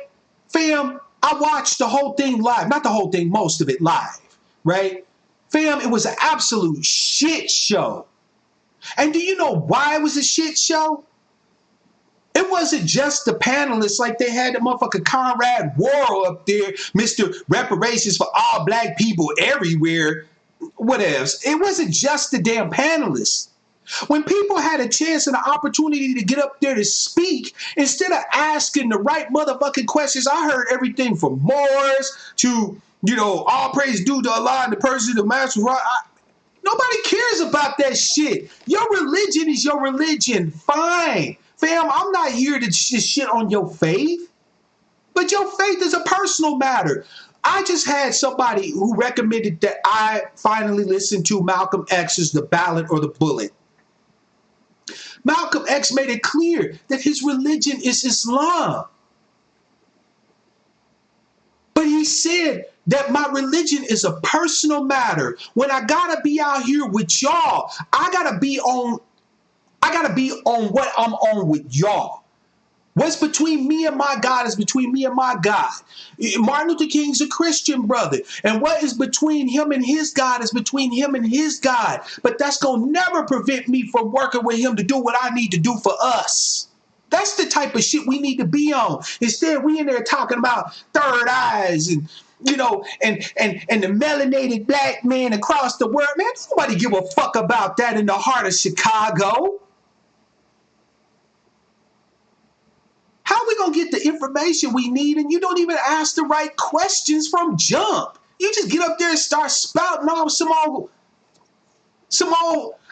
fam, I watched the whole thing live. Not the whole thing, most of it live, right? Fam, it was an absolute shit show. And do you know why it was a shit show? It wasn't just the panelists, like they had the motherfucker Conrad Worrell up there, Mr. Reparations for all black people everywhere, whatever. It wasn't just the damn panelists. When people had a chance and an opportunity to get up there to speak, instead of asking the right motherfucking questions, I heard everything from Moors to, all praise due to Allah and the person of the master. Nobody cares about that shit. Your religion is your religion. Fine. Fam, I'm not here to shit on your faith, but your faith is a personal matter. I just had somebody who recommended that I finally listen to Malcolm X's The Ballot or the Bullet. Malcolm X made it clear that his religion is Islam. But he said that my religion is a personal matter. When I gotta be out here with y'all, I gotta be on what I'm on with y'all. What's between me and my God is between me and my God. Martin Luther King's a Christian brother. And what is between him and his God is between him and his God. But that's going to never prevent me from working with him to do what I need to do for us. That's the type of shit we need to be on. Instead, we in there talking about third eyes and and the melanated black man across the world. Man, nobody give a fuck about that in the heart of Chicago. How are we going to get the information we need and you don't even ask the right questions from jump? You just get up there and start spouting off some old,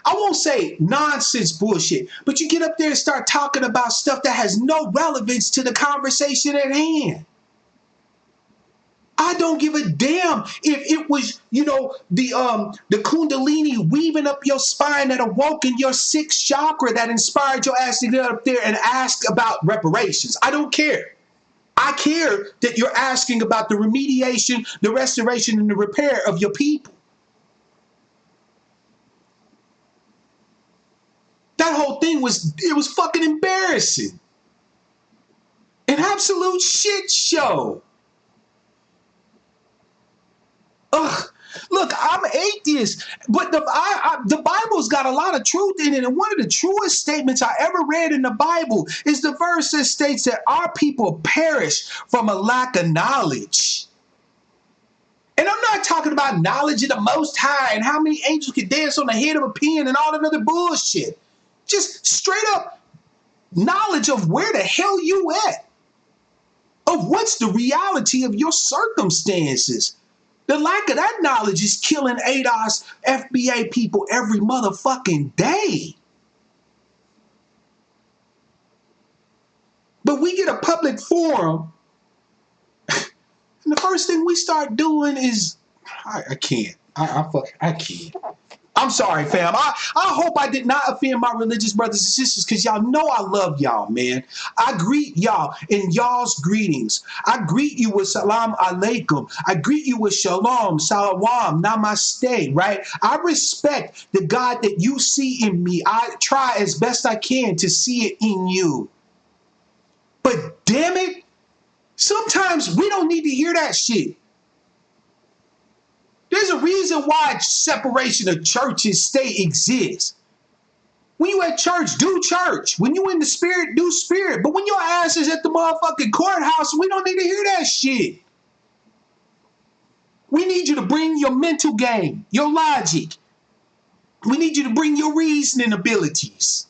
I won't say nonsense bullshit, but you get up there and start talking about stuff that has no relevance to the conversation at hand. I don't give a damn if it was, the Kundalini weaving up your spine that awoke in your sixth chakra that inspired your ass to get up there and ask about reparations. I don't care. I care that you're asking about the remediation, the restoration, and the repair of your people. That whole thing was fucking embarrassing. An absolute shit show. Ugh. Look, I'm atheist, but the Bible's got a lot of truth in it. And one of the truest statements I ever read in the Bible is the verse that states that our people perish from a lack of knowledge. And I'm not talking about knowledge of the Most High and how many angels can dance on the head of a pin and all that other bullshit. Just straight up knowledge of where the hell you at, of what's the reality of your circumstances. The lack of that knowledge is killing ADOS FBA people every motherfucking day. But we get a public forum, and the first thing we start doing is, I can't. I can't. I'm sorry, fam. I hope I did not offend my religious brothers and sisters because y'all know I love y'all, man. I greet y'all in y'all's greetings. I greet you with salam alaikum. I greet you with shalom, salawam, namaste, right? I respect the God that you see in me. I try as best I can to see it in you. But damn it, sometimes we don't need to hear that shit. There's a reason why separation of church and state exists. When you at church, do church. When you in the spirit, do spirit. But when your ass is at the motherfucking courthouse, we don't need to hear that shit. We need you to bring your mental game, your logic. We need you to bring your reasoning abilities.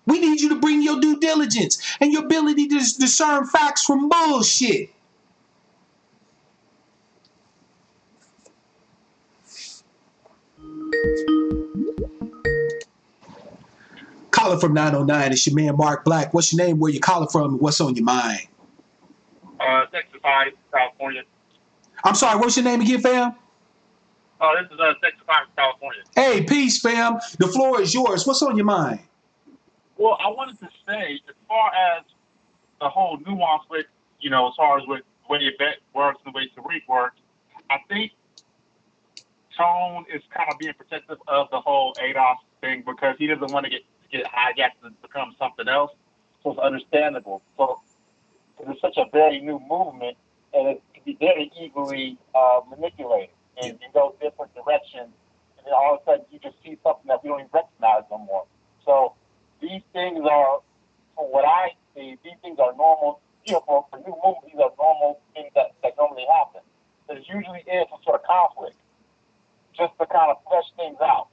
We need you to bring your due diligence and your ability to discern facts from bullshit. Calling from 909. It's your man Mark Black. What's your name? Where you calling from? What's on your mind? Texas High, California. I'm sorry, what's your name again, fam? This is Texas High, California. Hey, peace, fam. The floor is yours. What's on your mind? Well, I wanted to say, as far as the whole nuance with, as far as with the way Yvette works and the way Tariq works, I think Tone is kind of being protective of the whole ADOS thing because he doesn't want to get hijacked and become something else. So it's understandable. So it's such a very new movement, and it can be very easily manipulated and go different directions. And then all of a sudden, you just see something that we don't even recognize no more. So these things are, from what I see, these things are normal. For new movements, these are normal things that normally happen. There usually is some sort of conflict, just to kind of flesh things out.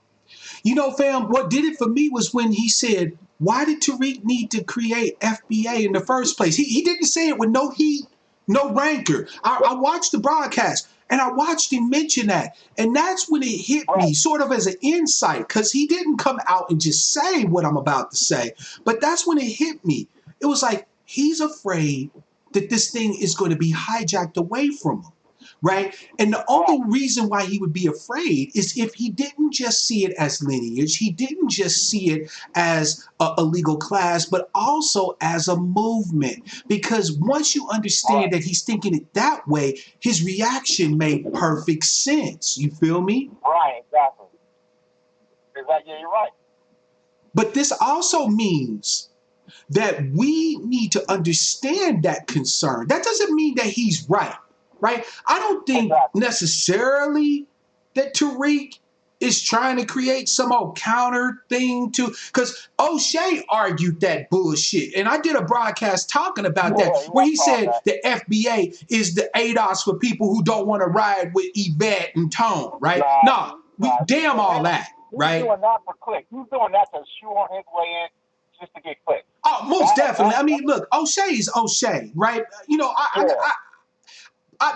Fam, what did it for me was when he said, why did Tariq need to create FBA in the first place? He didn't say it with no heat, no rancor. I watched the broadcast, and I watched him mention that. And that's when it hit me, sort of as an insight, because he didn't come out and just say what I'm about to say. But that's when it hit me. It was like, he's afraid that this thing is going to be hijacked away from him. Right? And the only reason why he would be afraid is if he didn't just see it as lineage, he didn't just see it as a legal class, but also as a movement. Because once you understand that he's thinking it that way, his reaction made perfect sense. You feel me? Right, exactly. Yeah, you're right. But this also means that we need to understand that concern. That doesn't mean that he's right. Right? I don't think necessarily that Tariq is trying to create some old counter thing to, because O'Shea argued that bullshit. And I did a broadcast talking about that, where he said the FBA is the ADOS for people who don't want to ride with Yvette and Tone, right? Damn all that, right? He's doing that for clicks. He's doing that to shoehorn his way in just to get clicks. Oh, most definitely. I mean, look, O'Shea is O'Shea, right?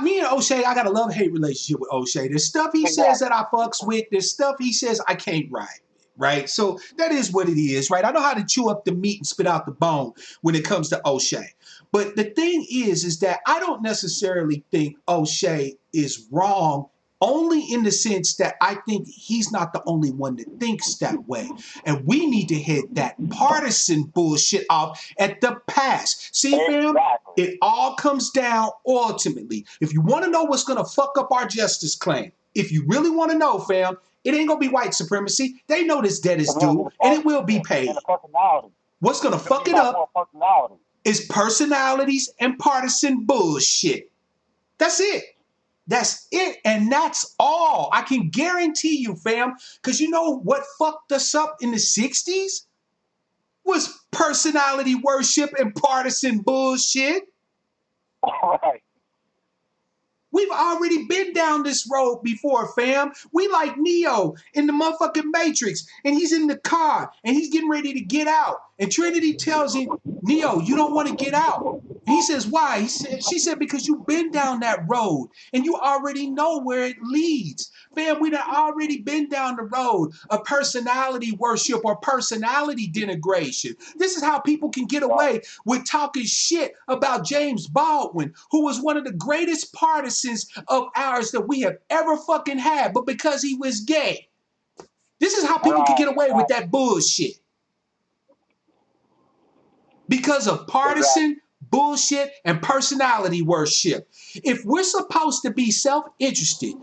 Me and O'Shea, I got a love-hate relationship with O'Shea. There's stuff he says that I fucks with. There's stuff he says I can't ride with, right? So that is what it is, right? I know how to chew up the meat and spit out the bone when it comes to O'Shea. But the thing is that I don't necessarily think O'Shea is wrong, only in the sense that I think he's not the only one that thinks that way. And we need to hit that partisan bullshit off at the pass. See, fam, it all comes down ultimately. If you want to know what's going to fuck up our justice claim, if you really want to know, fam, it ain't going to be white supremacy. They know this debt is due, and it will be paid. What's going to fuck it up is personalities and partisan bullshit. That's it. That's it, and that's all. I can guarantee you, fam, because you know what fucked us up in the 60s? Was personality worship and partisan bullshit. Right. We've already been down this road before, fam. We like Neo in the motherfucking Matrix, and he's in the car, and he's getting ready to get out. And Trinity tells him, Neo, you don't want to get out. And he says, why? She said, because you've been down that road, and you already know where it leads. Fam, we've already been down the road of personality worship or personality denigration. This is how people can get away with talking shit about James Baldwin, who was one of the greatest partisans of ours that we have ever fucking had, but because he was gay. This is how people can get away with that bullshit. Because of partisan bullshit and personality worship. If we're supposed to be self-interested,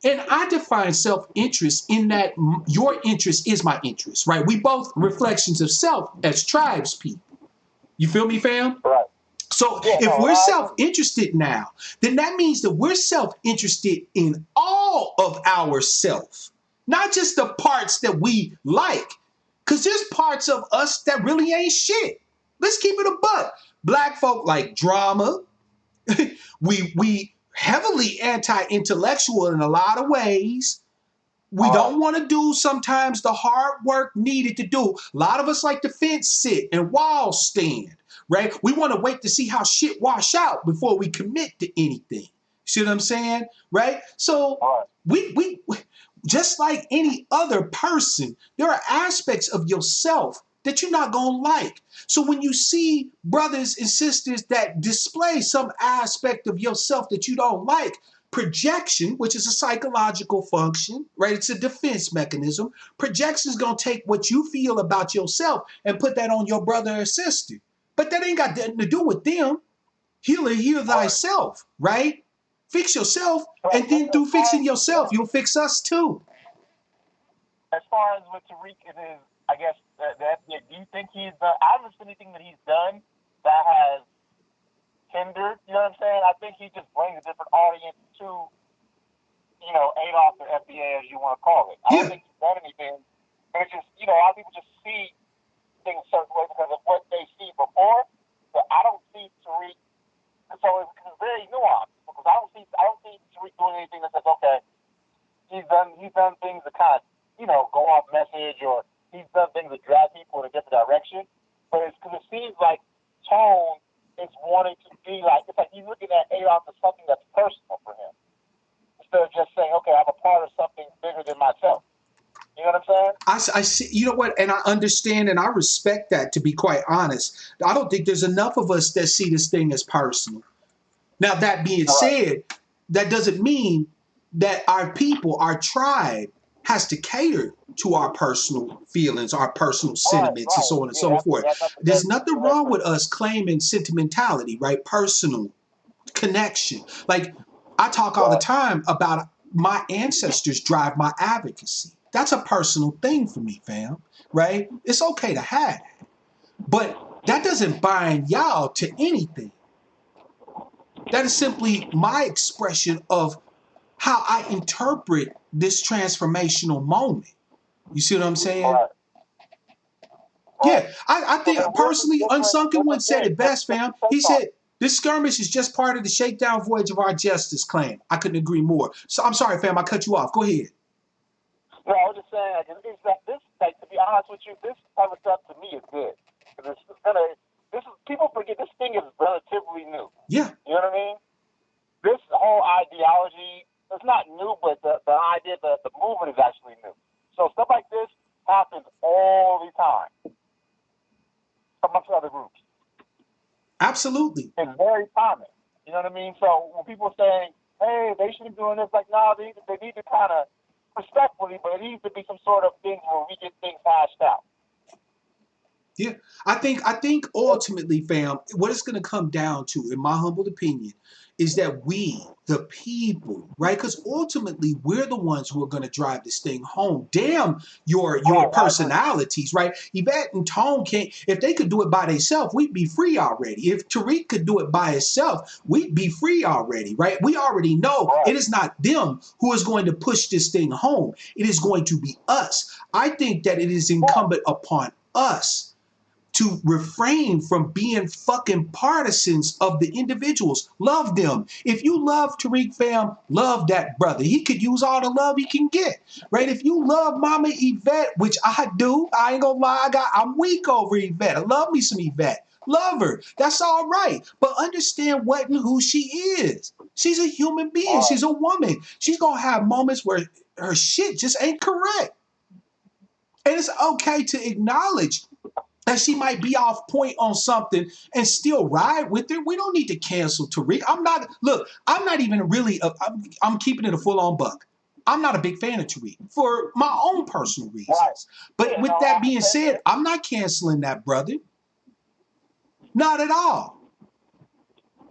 and I define self-interest in that your interest is my interest, right? We both reflections of self as tribes people. You feel me, fam? Right. So if we're self-interested now, then that means that we're self-interested in all of ourself, not just the parts that we like. Because there's parts of us that really ain't shit. Let's keep it a buck. Black folk like drama. we heavily anti-intellectual in a lot of ways. We don't want to do sometimes the hard work needed to do. A lot of us like to fence sit and wall stand, right? We want to wait to see how shit wash out before we commit to anything. See what I'm saying? Right? So we just like any other person, there are aspects of yourself that you're not going to like. So when you see brothers and sisters that display some aspect of yourself that you don't like, projection, which is a psychological function, right? It's a defense mechanism. Projection is going to take what you feel about yourself and put that on your brother or sister. But that ain't got nothing to do with them. Heal thyself, right? Fix yourself, and then through fixing yourself, you'll fix us too. As far as with Tariq and his, I guess, do you think he's done? I haven't seen anything that he's done that has hindered. You know what I'm saying? I think he just brings a different audience to, Adolf or FBA, as you want to call it. I don't think he's done anything. But it's just, a lot of people just see things a certain way because of what they see before. But I don't see Tariq. So it's very nuanced because I don't see Tariq doing anything that says, okay, he's done things that kind of, go off message, or he's done things that drag people in a different direction. But it's because it seems like Tone is wanting to be like, it's like he's looking at Adolf as something that's personal for him, instead of just saying, okay, I'm a part of something bigger than myself. You know what I'm saying? I see, you know what, and I understand and I respect that, to be quite honest. I don't think there's enough of us that see this thing as personal. Now, that being said, that doesn't mean that our people, our tribe, has to cater to our personal feelings, our personal sentiments, and so on and so forth. There's nothing wrong with us claiming sentimentality, right? Personal connection. Like, I talk all the time about my ancestors drive my advocacy. That's a personal thing for me, fam, right? It's okay to have that. But that doesn't bind y'all to anything. That is simply my expression of how I interpret this transformational moment. You see what I'm saying? Yeah, I think personally, Unsunken One said it best, fam. He said, this skirmish is just part of the shakedown voyage of our justice claim. I couldn't agree more. So I'm sorry, fam, I cut you off. Go ahead. No, I was just saying, it's like this, to be honest with you, this type of stuff to me is good. People forget this thing is relatively new. Yeah. You know what I mean? This whole ideology, it's not new, but the idea, the movement is actually new. So stuff like this happens all the time amongst other groups. Absolutely. It's very common. You know what I mean? So when people are saying, hey, they shouldn't be doing this, like, no, they need to kind of, respectfully, but it needs to be some sort of thing where we get things hashed out. Yeah, I think ultimately, fam, what it's going to come down to, in my humble opinion, is that we, the people, right? Because ultimately, we're the ones who are going to drive this thing home. Damn your personalities, right? Yvette and Tone can't. If they could do it by themselves, we'd be free already. If Tariq could do it by himself, we'd be free already, right? We already know it is not them who is going to push this thing home. It is going to be us. I think that it is incumbent upon us to refrain from being fucking partisans of the individuals. Love them. If you love Tariq, fam, love that brother. He could use all the love he can get, right? If you love Mama Yvette, which I do, I ain't gonna lie, I'm weak over Yvette. I love me some Yvette. Love her. That's all right. But understand what and who she is. She's a human being. She's a woman. She's gonna have moments where her shit just ain't correct. And it's okay to acknowledge that she might be off point on something and still ride with her. We don't need to cancel Tariq. I'm not even really, I'm keeping it a full-on buck. I'm not a big fan of Tariq for my own personal reasons. But with that being said, I'm not canceling that brother. Not at all.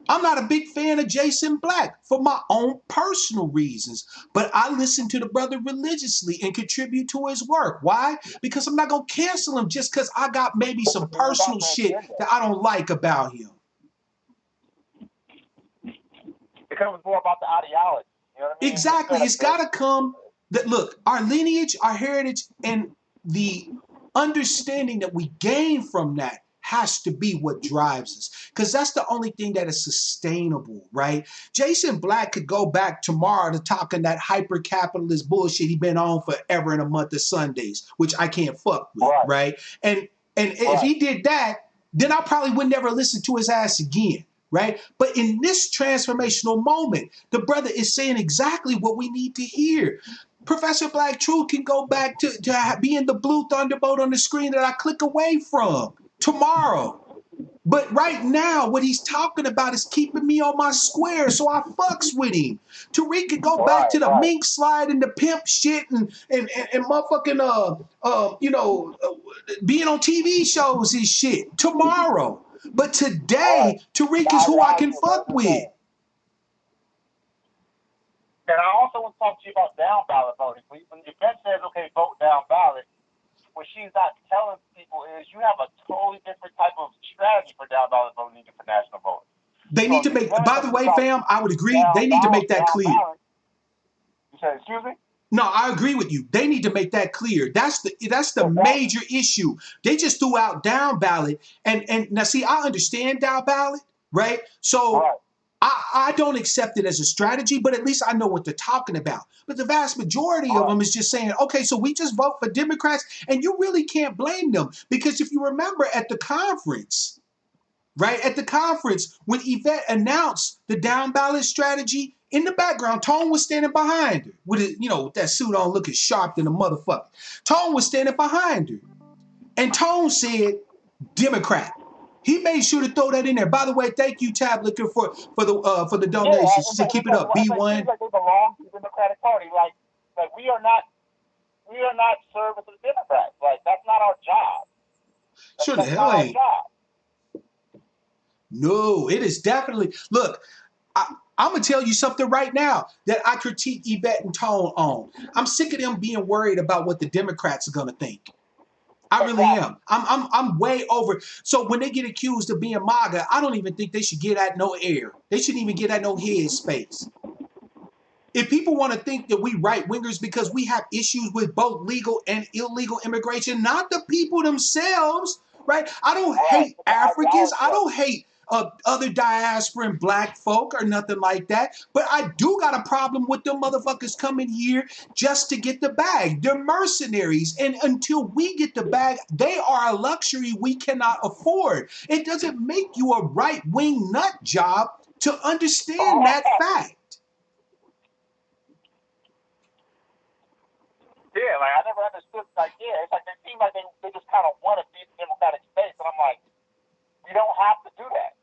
I'm not a big fan of Jason Black for my own personal reasons, but I listen to the brother religiously and contribute to his work. Why? Because I'm not going to cancel him just because I got maybe some personal shit that I don't like about him. It comes more about the ideology. You know what I mean? Exactly. It's got to come that, look, our lineage, our heritage, and the understanding that we gain from that has to be what drives us, because that's the only thing that is sustainable, right? Jason Black could go back tomorrow to talking that hyper-capitalist bullshit he been on forever in a month of Sundays, which I can't fuck with, right? And if he did that, then I probably would never listen to his ass again, right? But in this transformational moment, the brother is saying exactly what we need to hear. Professor Black Truth can go back to being the blue thunderbolt on the screen that I click away from tomorrow. But right now, what he's talking about is keeping me on my square, so I fucks with him. Tariq could go back to the mink slide and the pimp shit and motherfucking being on TV shows and shit tomorrow. But today, Tariq is who I can fuck with. And I also want to talk to you about down ballot voting. When Yvette says, okay, vote down ballot, what she's not telling people is you have a totally different type of strategy for down ballot voting for national voting. They need to make, by the way, fam, I would agree, they need to make that clear. You said, excuse me? No, I agree with you. They need to make that clear. That's the major issue. They just threw out down ballot. And now see, I understand down ballot, right? So I don't accept it as a strategy, but at least I know what they're talking about. But the vast majority of them is just saying, okay, so we just vote for Democrats, and you really can't blame them. Because if you remember at the conference, right, at the conference, when Yvette announced the down ballot strategy, in the background, Tone was standing behind her with it, with that suit on looking sharp than a motherfucker. Tone was standing behind her. And Tone said, Democrat. He made sure to throw that in there. By the way, thank you, Tablet, for the donations. To keep it up. B1. It seems like they belong to the Democratic Party. Like we are not serving the Democrats. Like that's not our job. Sure the hell ain't. No, it is definitely. Look, I'm going to tell you something right now that I critique Yvette and Tone on. I'm sick of them being worried about what the Democrats are going to think. I really am. I'm way over. So when they get accused of being MAGA, I don't even think they should get at no air. They shouldn't even get at no head space. If people want to think that we right-wingers because we have issues with both legal and illegal immigration, not the people themselves, right? I don't hate Africans. I don't hate other diaspora and black folk or nothing like that. But I do got a problem with them motherfuckers coming here just to get the bag. They're mercenaries. And until we get the bag, they are a luxury we cannot afford. It doesn't make you a right-wing nut job to understand that fact. Yeah, like I never understood. Like, it's like they seem like they just kind of want to be in the Democratic space, and I'm like, you don't have to do that.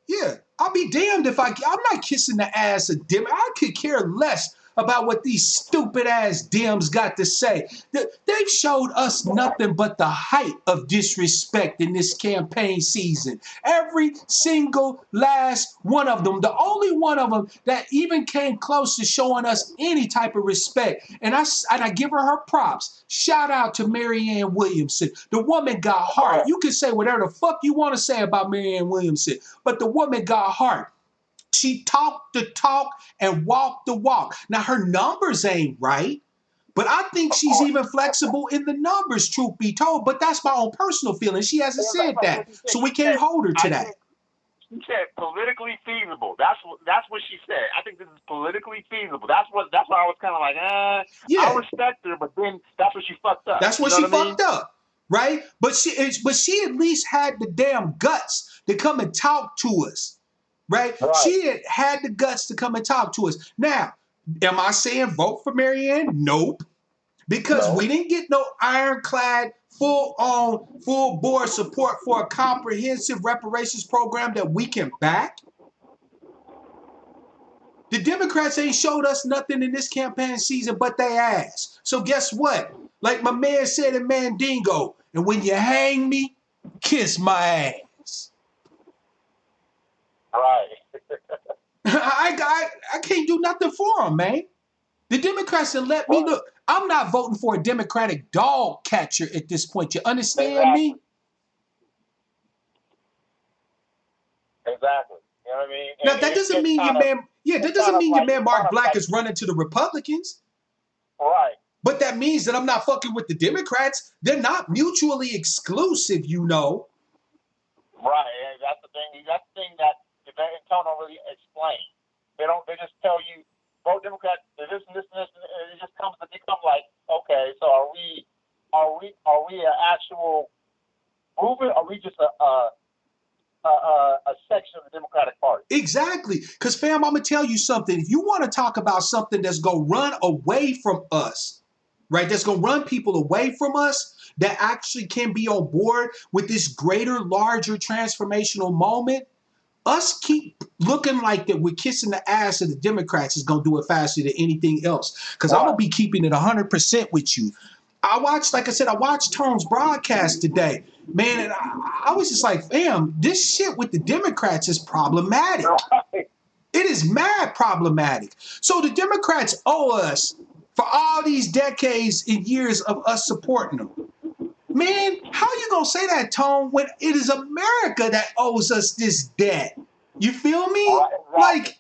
Yeah, I'll be damned if I'm not kissing the ass of Dem. I could care less about what these stupid ass Dems got to say. They've showed us nothing but the height of disrespect in this campaign season. Every single last one of them. The only one of them that even came close to showing us any type of respect. And I give her props. Shout out to Marianne Williamson. The woman got heart. You can say whatever the fuck you want to say about Marianne Williamson, but the woman got heart. She talked the talk and walked the walk. Now, her numbers ain't right, but I think she's even flexible in the numbers, truth be told. But that's my own personal feeling. She hasn't said that, so we can't hold her to that. She said politically feasible. That's what she said. I think this is politically feasible. That's why I was kind of like, I respect her, but then that's what she fucked up. That's what she fucked up, right? But she at least had the damn guts to come and talk to us. Right? She had the guts to come and talk to us. Now, am I saying vote for Marianne? Nope. Because we didn't get no ironclad, full board support for a comprehensive reparations program that we can back. The Democrats ain't showed us nothing in this campaign season but they ass. So guess what? Like my man said in Mandingo, and when you hang me, kiss my ass. Right. I can't do nothing for them, man. The Democrats have let me look. I'm not voting for a Democratic dog catcher at this point. You understand me? Exactly. You know what I mean? Now that doesn't mean your man. Yeah, that doesn't mean your man Mark Black is running to the Republicans. Right. But that means that I'm not fucking with the Democrats. They're not mutually exclusive, you know. Right. That's the thing. That's the thing that Yvette and Tone don't really explain. They just tell you vote Democrat. This and this and this. And it just become like, okay, so are we an actual movement? Are we just a a section of the Democratic Party. Exactly. Because, fam, I'm going to tell you something. If you want to talk about something that's going to run away from us, right, that's going to run people away from us, that actually can be on board with this greater, larger transformational moment, us keep looking like that we're kissing the ass of the Democrats is going to do it faster than anything else. Because I'm going to be keeping it 100% with you. I watched Tone's broadcast today, man, and I was just like, fam, this shit with the Democrats is problematic. Right. It is mad problematic. So the Democrats owe us for all these decades and years of us supporting them. Man, how you gonna say that, Tone, when it is America that owes us this debt? You feel me? Right. Like,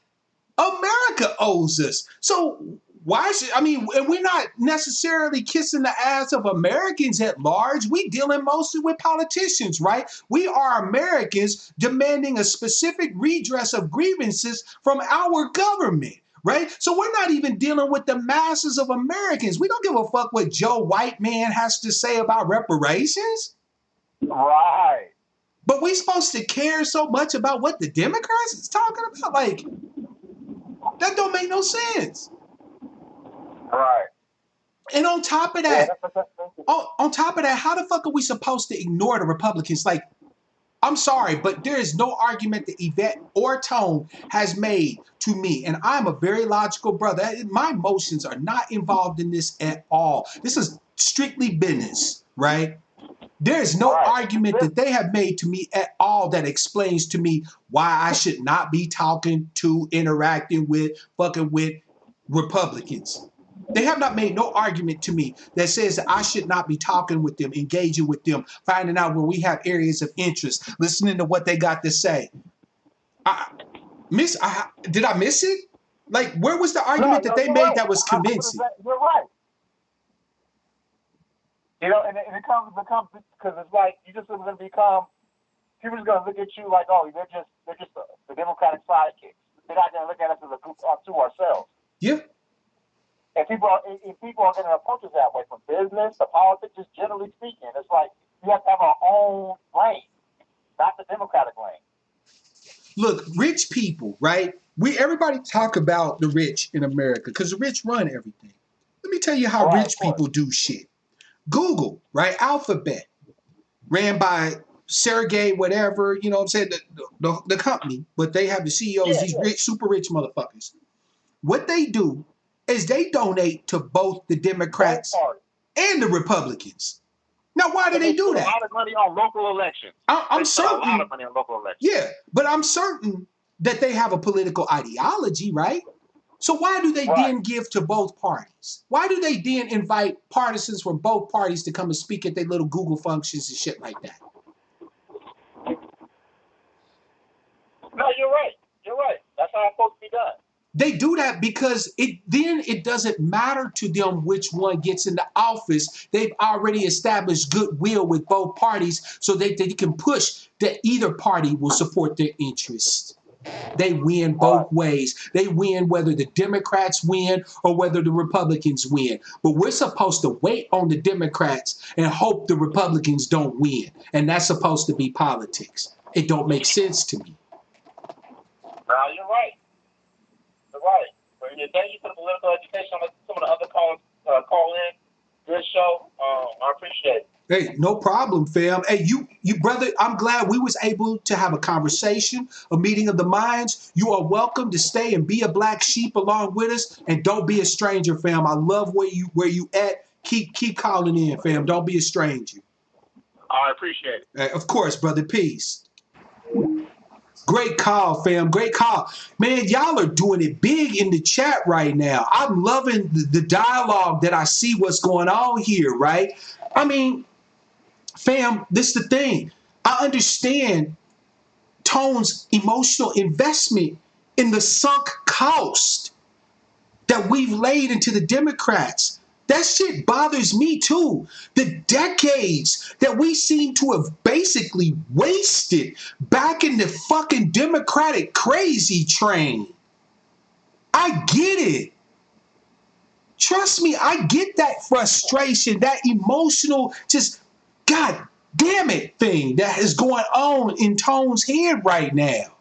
America owes us. So why should, and we're not necessarily kissing the ass of Americans at large. We dealing mostly with politicians, right? We are Americans demanding a specific redress of grievances from our government. Right? So we're not even dealing with the masses of Americans. We don't give a fuck what Joe White man has to say about reparations. Right. But we supposed to care so much about what the Democrats is talking about? Like, that don't make no sense. Right. And on top of that, how the fuck are we supposed to ignore the Republicans? Like, I'm sorry, but there is no argument that Yvette or Tone has made to me. And I'm a very logical brother. My emotions are not involved in this at all. This is strictly business, right? There is no argument that they have made to me at all that explains to me why I should not be talking to, interacting with, fucking with Republicans. They have not made no argument to me that says that I should not be talking with them, engaging with them, finding out where we have areas of interest, listening to what they got to say. Did I miss it? Like, where was the argument that they made that was convincing? You're right. You know, and it becomes because it's like you just going to become. People are going to look at you like, oh, they're just the Democratic sidekicks. They're not going to look at us as a group to ourselves. Yeah. And people are going to approach us that way, from business to politics, just generally speaking. It's like we have to have our own lane, not the Democratic lane. Look, rich people, right? Everybody talk about the rich in America because the rich run everything. Let me tell you how rich people do shit. Google, right? Alphabet, ran by Sergey, whatever, you know what I'm saying? The company, but they have the CEOs, these rich, super rich motherfuckers. What they do is they donate to both the Democrats and the Republicans. Now, why do they do that? A lot of money on local elections. I'm certain. A lot of money on local elections. Yeah, but I'm certain that they have a political ideology, right? So why do they then give to both parties? Why do they then invite partisans from both parties to come and speak at their little Google functions and shit like that? No, you're right. You're right. That's how it's supposed to be done. They do that because it doesn't matter to them which one gets into office. They've already established goodwill with both parties so they can push that either party will support their interests. They win both ways. They win whether the Democrats win or whether the Republicans win. But we're supposed to wait on the Democrats and hope the Republicans don't win. And that's supposed to be politics. It don't make sense to me. No, you're right. You're right. But thank you for the political education on some of the other call in. Good show. I appreciate it. Hey, no problem, fam. Hey, you brother, I'm glad we was able to have a conversation, a meeting of the minds. You are welcome to stay and be a black sheep along with us, and don't be a stranger, fam. I love where you at. Keep calling in, fam. Don't be a stranger. I appreciate it. Of course, brother. Peace. Great call, fam. Great call. Man, y'all are doing it big in the chat right now. I'm loving the dialogue that I see what's going on here, right? I mean, fam, this is the thing. I understand Tone's emotional investment in the sunk cost that we've laid into the Democrats. That shit bothers me too. The decades that we seem to have basically wasted back in the fucking Democratic crazy train. I get it. Trust me, I get that frustration, that emotional, just, God damn it thing that is going on in Tone's head right now.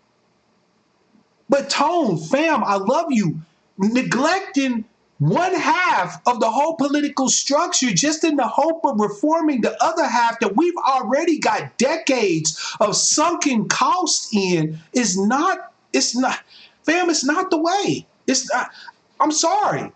But Tone, fam, I love you. Neglecting one half of the whole political structure just in the hope of reforming the other half that we've already got decades of sunken cost in is not, it's not, fam, it's not the way. It's not, I'm sorry.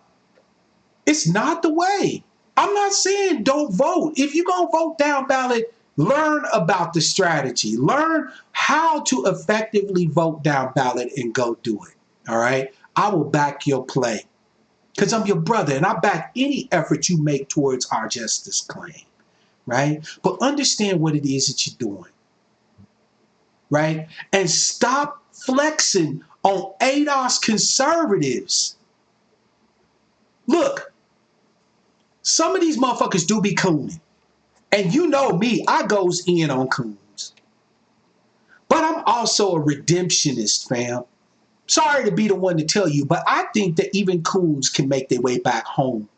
It's not the way. I'm not saying don't vote. If you're going to vote down ballot, learn about the strategy. Learn how to effectively vote down ballot and go do it. All right? I will back your play because I'm your brother and I back any effort you make towards our justice claim. Right? But understand what it is that you're doing. Right? And stop flexing on ADOS conservatives. Look, some of these motherfuckers do be cooning. And you know me, I goes in on coons. But I'm also a redemptionist, fam. Sorry to be the one to tell you, but I think that even coons can make their way back home.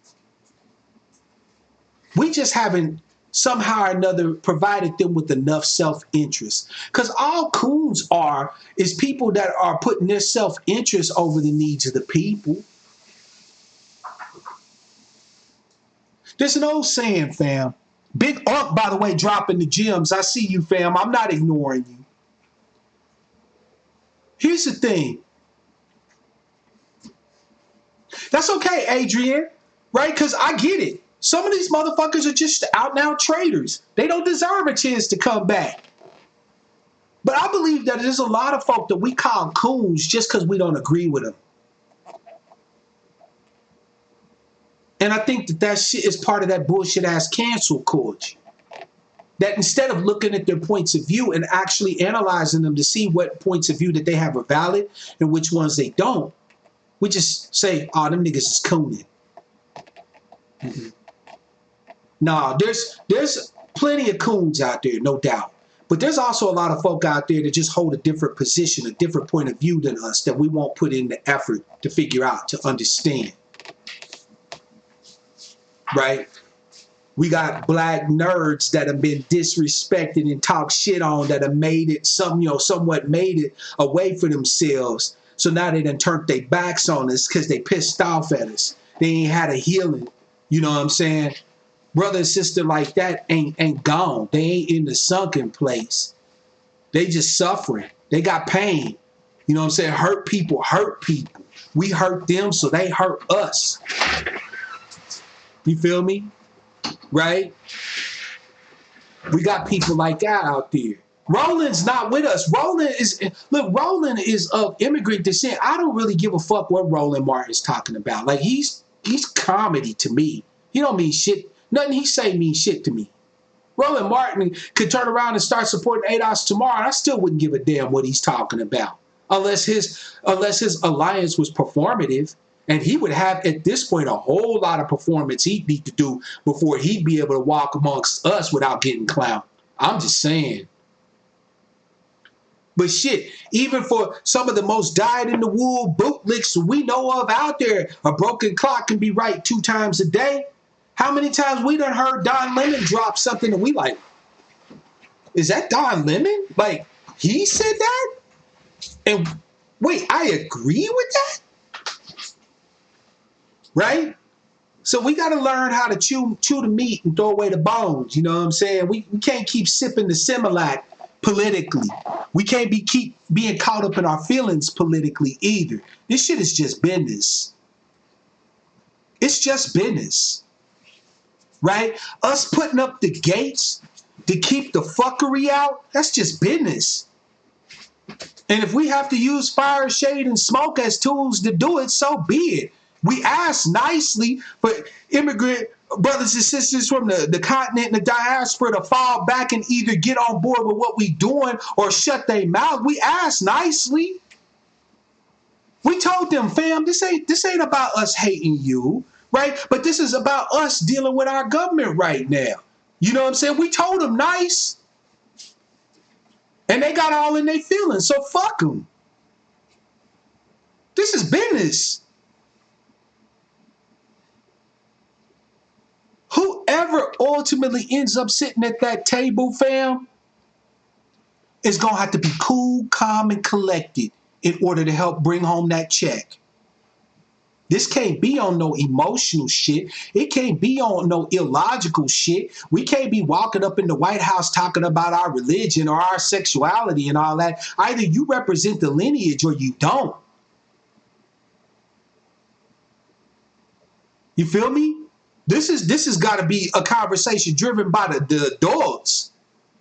We just haven't somehow or another provided them with enough self-interest. Because all coons are is people that are putting their self-interest over the needs of the people. There's an old saying, fam. Big Unc, by the way, dropping the gems. I see you, fam. I'm not ignoring you. Here's the thing. That's okay, Adrian, right? Because I get it. Some of these motherfuckers are just out and out traitors. They don't deserve a chance to come back. But I believe that there's a lot of folk that we call coons just because we don't agree with them. And I think that that shit is part of that bullshit ass cancel culture. That instead of looking at their points of view and actually analyzing them to see what points of view that they have are valid and which ones they don't, we just say, oh, them niggas is cooning. Mm-hmm. Nah, there's plenty of coons out there, no doubt. But there's also a lot of folk out there that just hold a different position, a different point of view than us that we won't put in the effort to figure out, to understand. Right? We got black nerds that have been disrespected and talked shit on that have made it somewhat made it away for themselves. So now they done turned their backs on us because they pissed off at us. They ain't had a healing. You know what I'm saying? Brother and sister like that ain't gone. They ain't in the sunken place. They just suffering. They got pain. You know what I'm saying? Hurt people hurt people. We hurt them, so they hurt us. You feel me? Right? We got people like that out there. Roland's not with us. Roland is of immigrant descent. I don't really give a fuck what Roland Martin's talking about. Like he's comedy to me. He don't mean shit. Nothing he say means shit to me. Roland Martin could turn around and start supporting ADOS tomorrow, and I still wouldn't give a damn what he's talking about. Unless his alliance was performative. And he would have, at this point, a whole lot of performance he'd need to do before he'd be able to walk amongst us without getting clowned. I'm just saying. But shit, even for some of the most dyed-in-the-wool bootlicks we know of out there, a broken clock can be right 2 times a day. How many times we done heard Don Lemon drop something and we like, is that Don Lemon? Like, he said that? And wait, I agree with that? Right? So we got to learn how to chew the meat and throw away the bones. You know what I'm saying? We can't keep sipping the Similac politically. We can't keep being caught up in our feelings politically either. This shit is just business. It's just business. Right? Us putting up the gates to keep the fuckery out, that's just business. And if we have to use fire, shade, and smoke as tools to do it, so be it. We ask nicely for immigrant brothers and sisters from the continent and the diaspora to fall back and either get on board with what we doing or shut their mouth. We ask nicely. We told them, fam, this ain't about us hating you, right? But this is about us dealing with our government right now. You know what I'm saying? We told them nice. And they got all in their feelings, so fuck them. This is business. Whoever whoever ultimately ends up sitting at that table, fam, is going to have to be cool, calm, and collected in order to help bring home that check. This can't be on no emotional shit. It can't be on no illogical shit. We can't be walking up in the White House talking about our religion or our sexuality and all that. Either you represent the lineage or you don't. You feel me? This has got to be a conversation driven by the adults.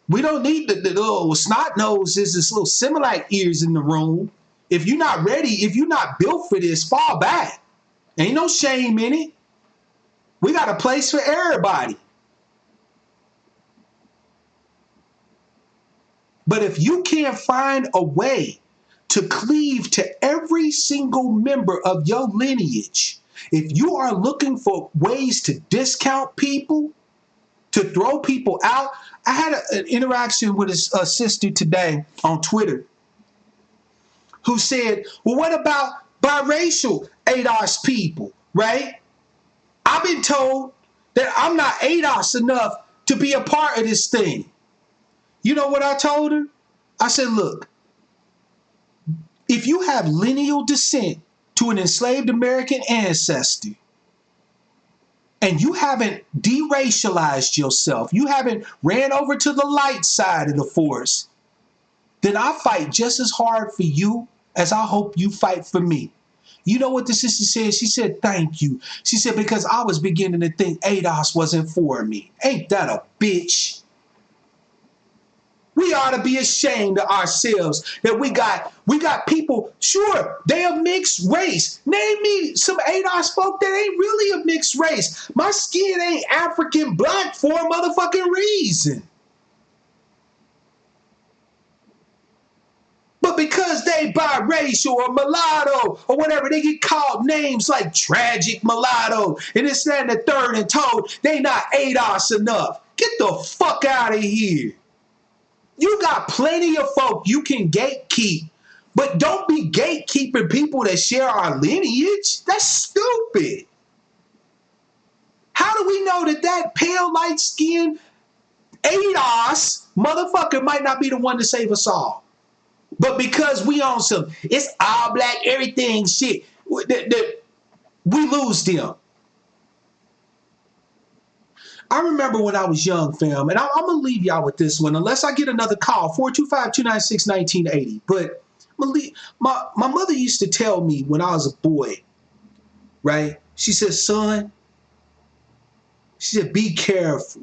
We don't need the little snot noses, this little Similac ears in the room. If you're not ready, if you're not built for this, fall back. Ain't no shame in it. We got a place for everybody. But if you can't find a way to cleave to every single member of your lineage, if you are looking for ways to discount people, to throw people out, I had an interaction with a sister today on Twitter who said, well, what about biracial ADOS people, right? I've been told that I'm not ADOS enough to be a part of this thing. You know what I told her? I said, look, if you have lineal descent to an enslaved American ancestor, and you haven't deracialized yourself, you haven't ran over to the light side of the force, then I fight just as hard for you as I hope you fight for me. You know what the sister said? She said, thank you. She said, because I was beginning to think ADOS wasn't for me. Ain't that a bitch? We ought to be ashamed of ourselves that we got people, sure, they a mixed race. Name me some ADOS folk that ain't really a mixed race. My skin ain't African black for a motherfucking reason. But because they biracial or mulatto or whatever, they get called names like tragic mulatto and this, that, and the third, and told they not ADOS enough. Get the fuck out of here. You got plenty of folk you can gatekeep, but don't be gatekeeping people that share our lineage. That's stupid. How do we know that pale, light-skinned ADOS motherfucker might not be the one to save us all? But because we on some, it's all black, everything shit, we lose them. I remember when I was young, fam, and I'm going to leave y'all with this one, unless I get another call, 425-296-1980. But my mother used to tell me when I was a boy, right? She said, son, she said, be careful.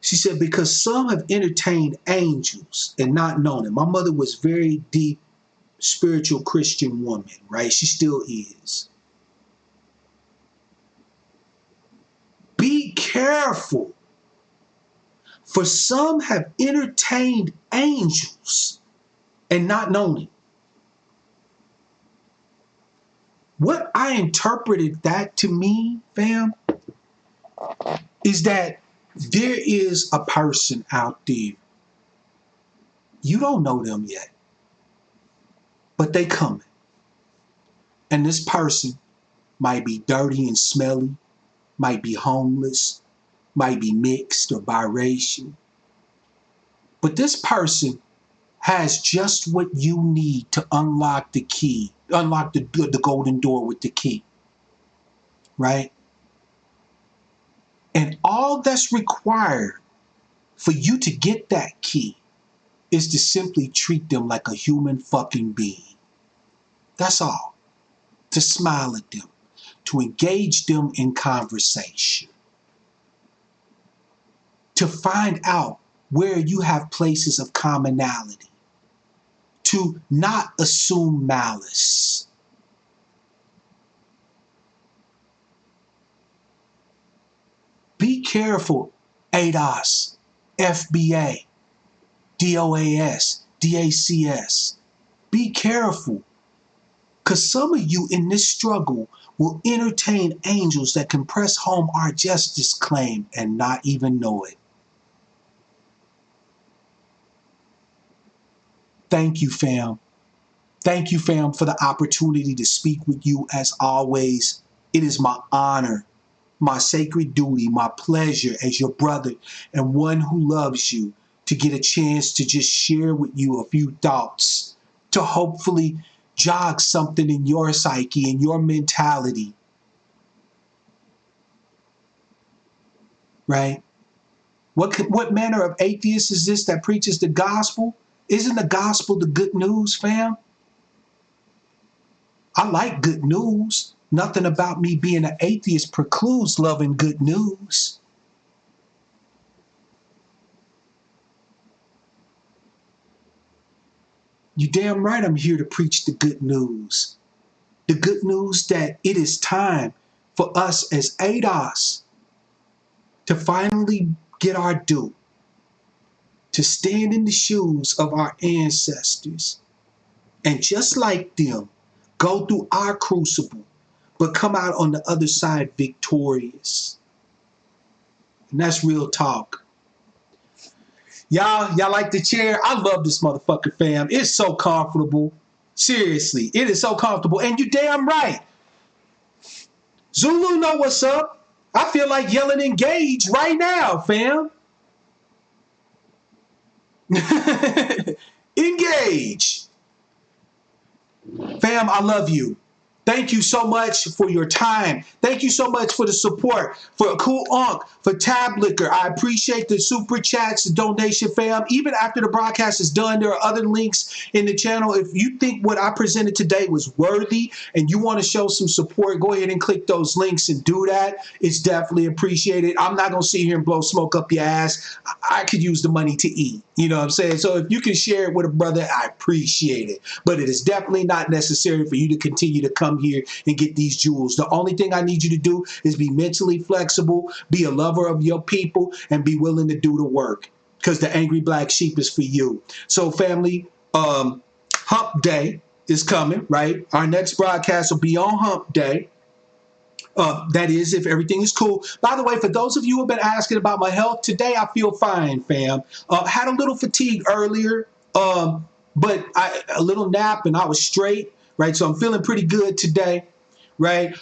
She said, because some have entertained angels and not known it. My mother was very deep, spiritual Christian woman, right? She still is. Be careful. For some have entertained angels and not known it. What I interpreted that to mean, fam, is that there is a person out there. You don't know them yet, but they coming. And this person might be dirty and smelly, might be homeless, might be mixed or biracial. But this person has just what you need to unlock the key, unlock the golden door with the key, right? And all that's required for you to get that key is to simply treat them like a human fucking being. That's all. To smile at them, to engage them in conversation, to find out where you have places of commonality, to not assume malice. Be careful, ADOS, FBA, DOAS, DACS. Be careful, because some of you in this struggle will entertain angels that can press home our justice claim and not even know it. Thank you, fam. Thank you, fam, for the opportunity to speak with you as always. It is my honor my sacred duty, my pleasure as your brother and one who loves you to get a chance to just share with you a few thoughts to hopefully jog something in your psyche and your mentality. Right? What manner of atheist is this that preaches the gospel? Isn't the gospel the good news, fam? I like good news. Nothing about me being an atheist precludes loving good news. You damn right I'm here to preach the good news. The good news that it is time for us as ADOS to finally get our due, to stand in the shoes of our ancestors, and just like them, go through our crucible, but come out on the other side victorious. And that's real talk. Y'all like the chair? I love this motherfucker, fam. It's so comfortable. Seriously, it is so comfortable. And you damn right. Zulu know what's up. I feel like yelling engage right now, fam. Engage. Fam, I love you. Thank you so much for your time. Thank you so much for the support. For Cool Unc, for Tab Liquor. I appreciate the super chats, the donation, fam. Even after the broadcast is done, there are other links in the channel. If you think what I presented today was worthy and you want to show some support, go ahead and click those links and do that. It's definitely appreciated. I'm not going to sit here and blow smoke up your ass. I could use the money to eat. You know what I'm saying? So if you can share it with a brother, I appreciate it. But it is definitely not necessary for you to continue to come here and get these jewels. The only thing I need you to do is be mentally flexible, be a lover of your people, and be willing to do the work. Because the angry black sheep is for you. So family, Hump Day is coming, right? Our next broadcast will be on Hump Day. That is, if everything is cool. By the way, for those of you who have been asking about my health, today I feel fine, fam. Had a little fatigue earlier, but a little nap and I was straight, right? So I'm feeling pretty good today, right?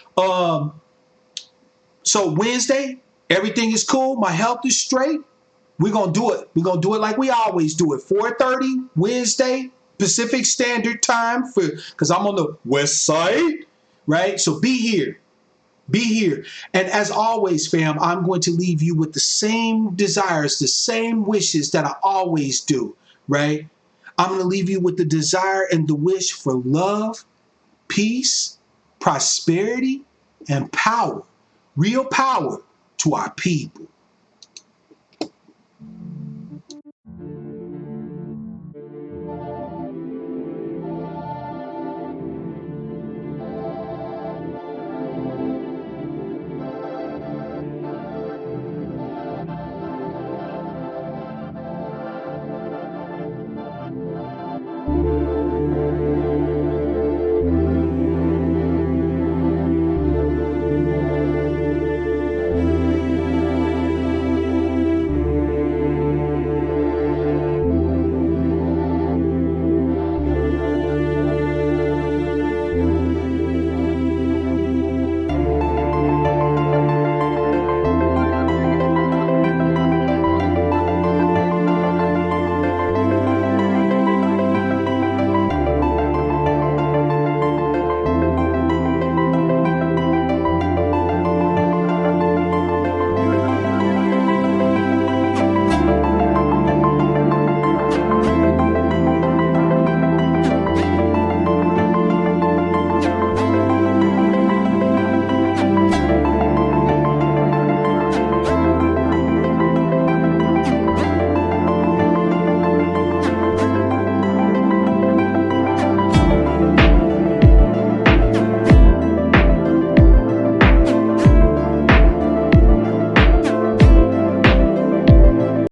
So Wednesday, everything is cool. My health is straight. We're going to do it. We're going to do it like we always do it. 4:30 Wednesday, Pacific Standard Time, because I'm on the west side, right? So be here. Be here. And as always, fam, I'm going to leave you with the same desires, the same wishes that I always do, right? I'm going to leave you with the desire and the wish for love, peace, prosperity, and power. Real power to our people.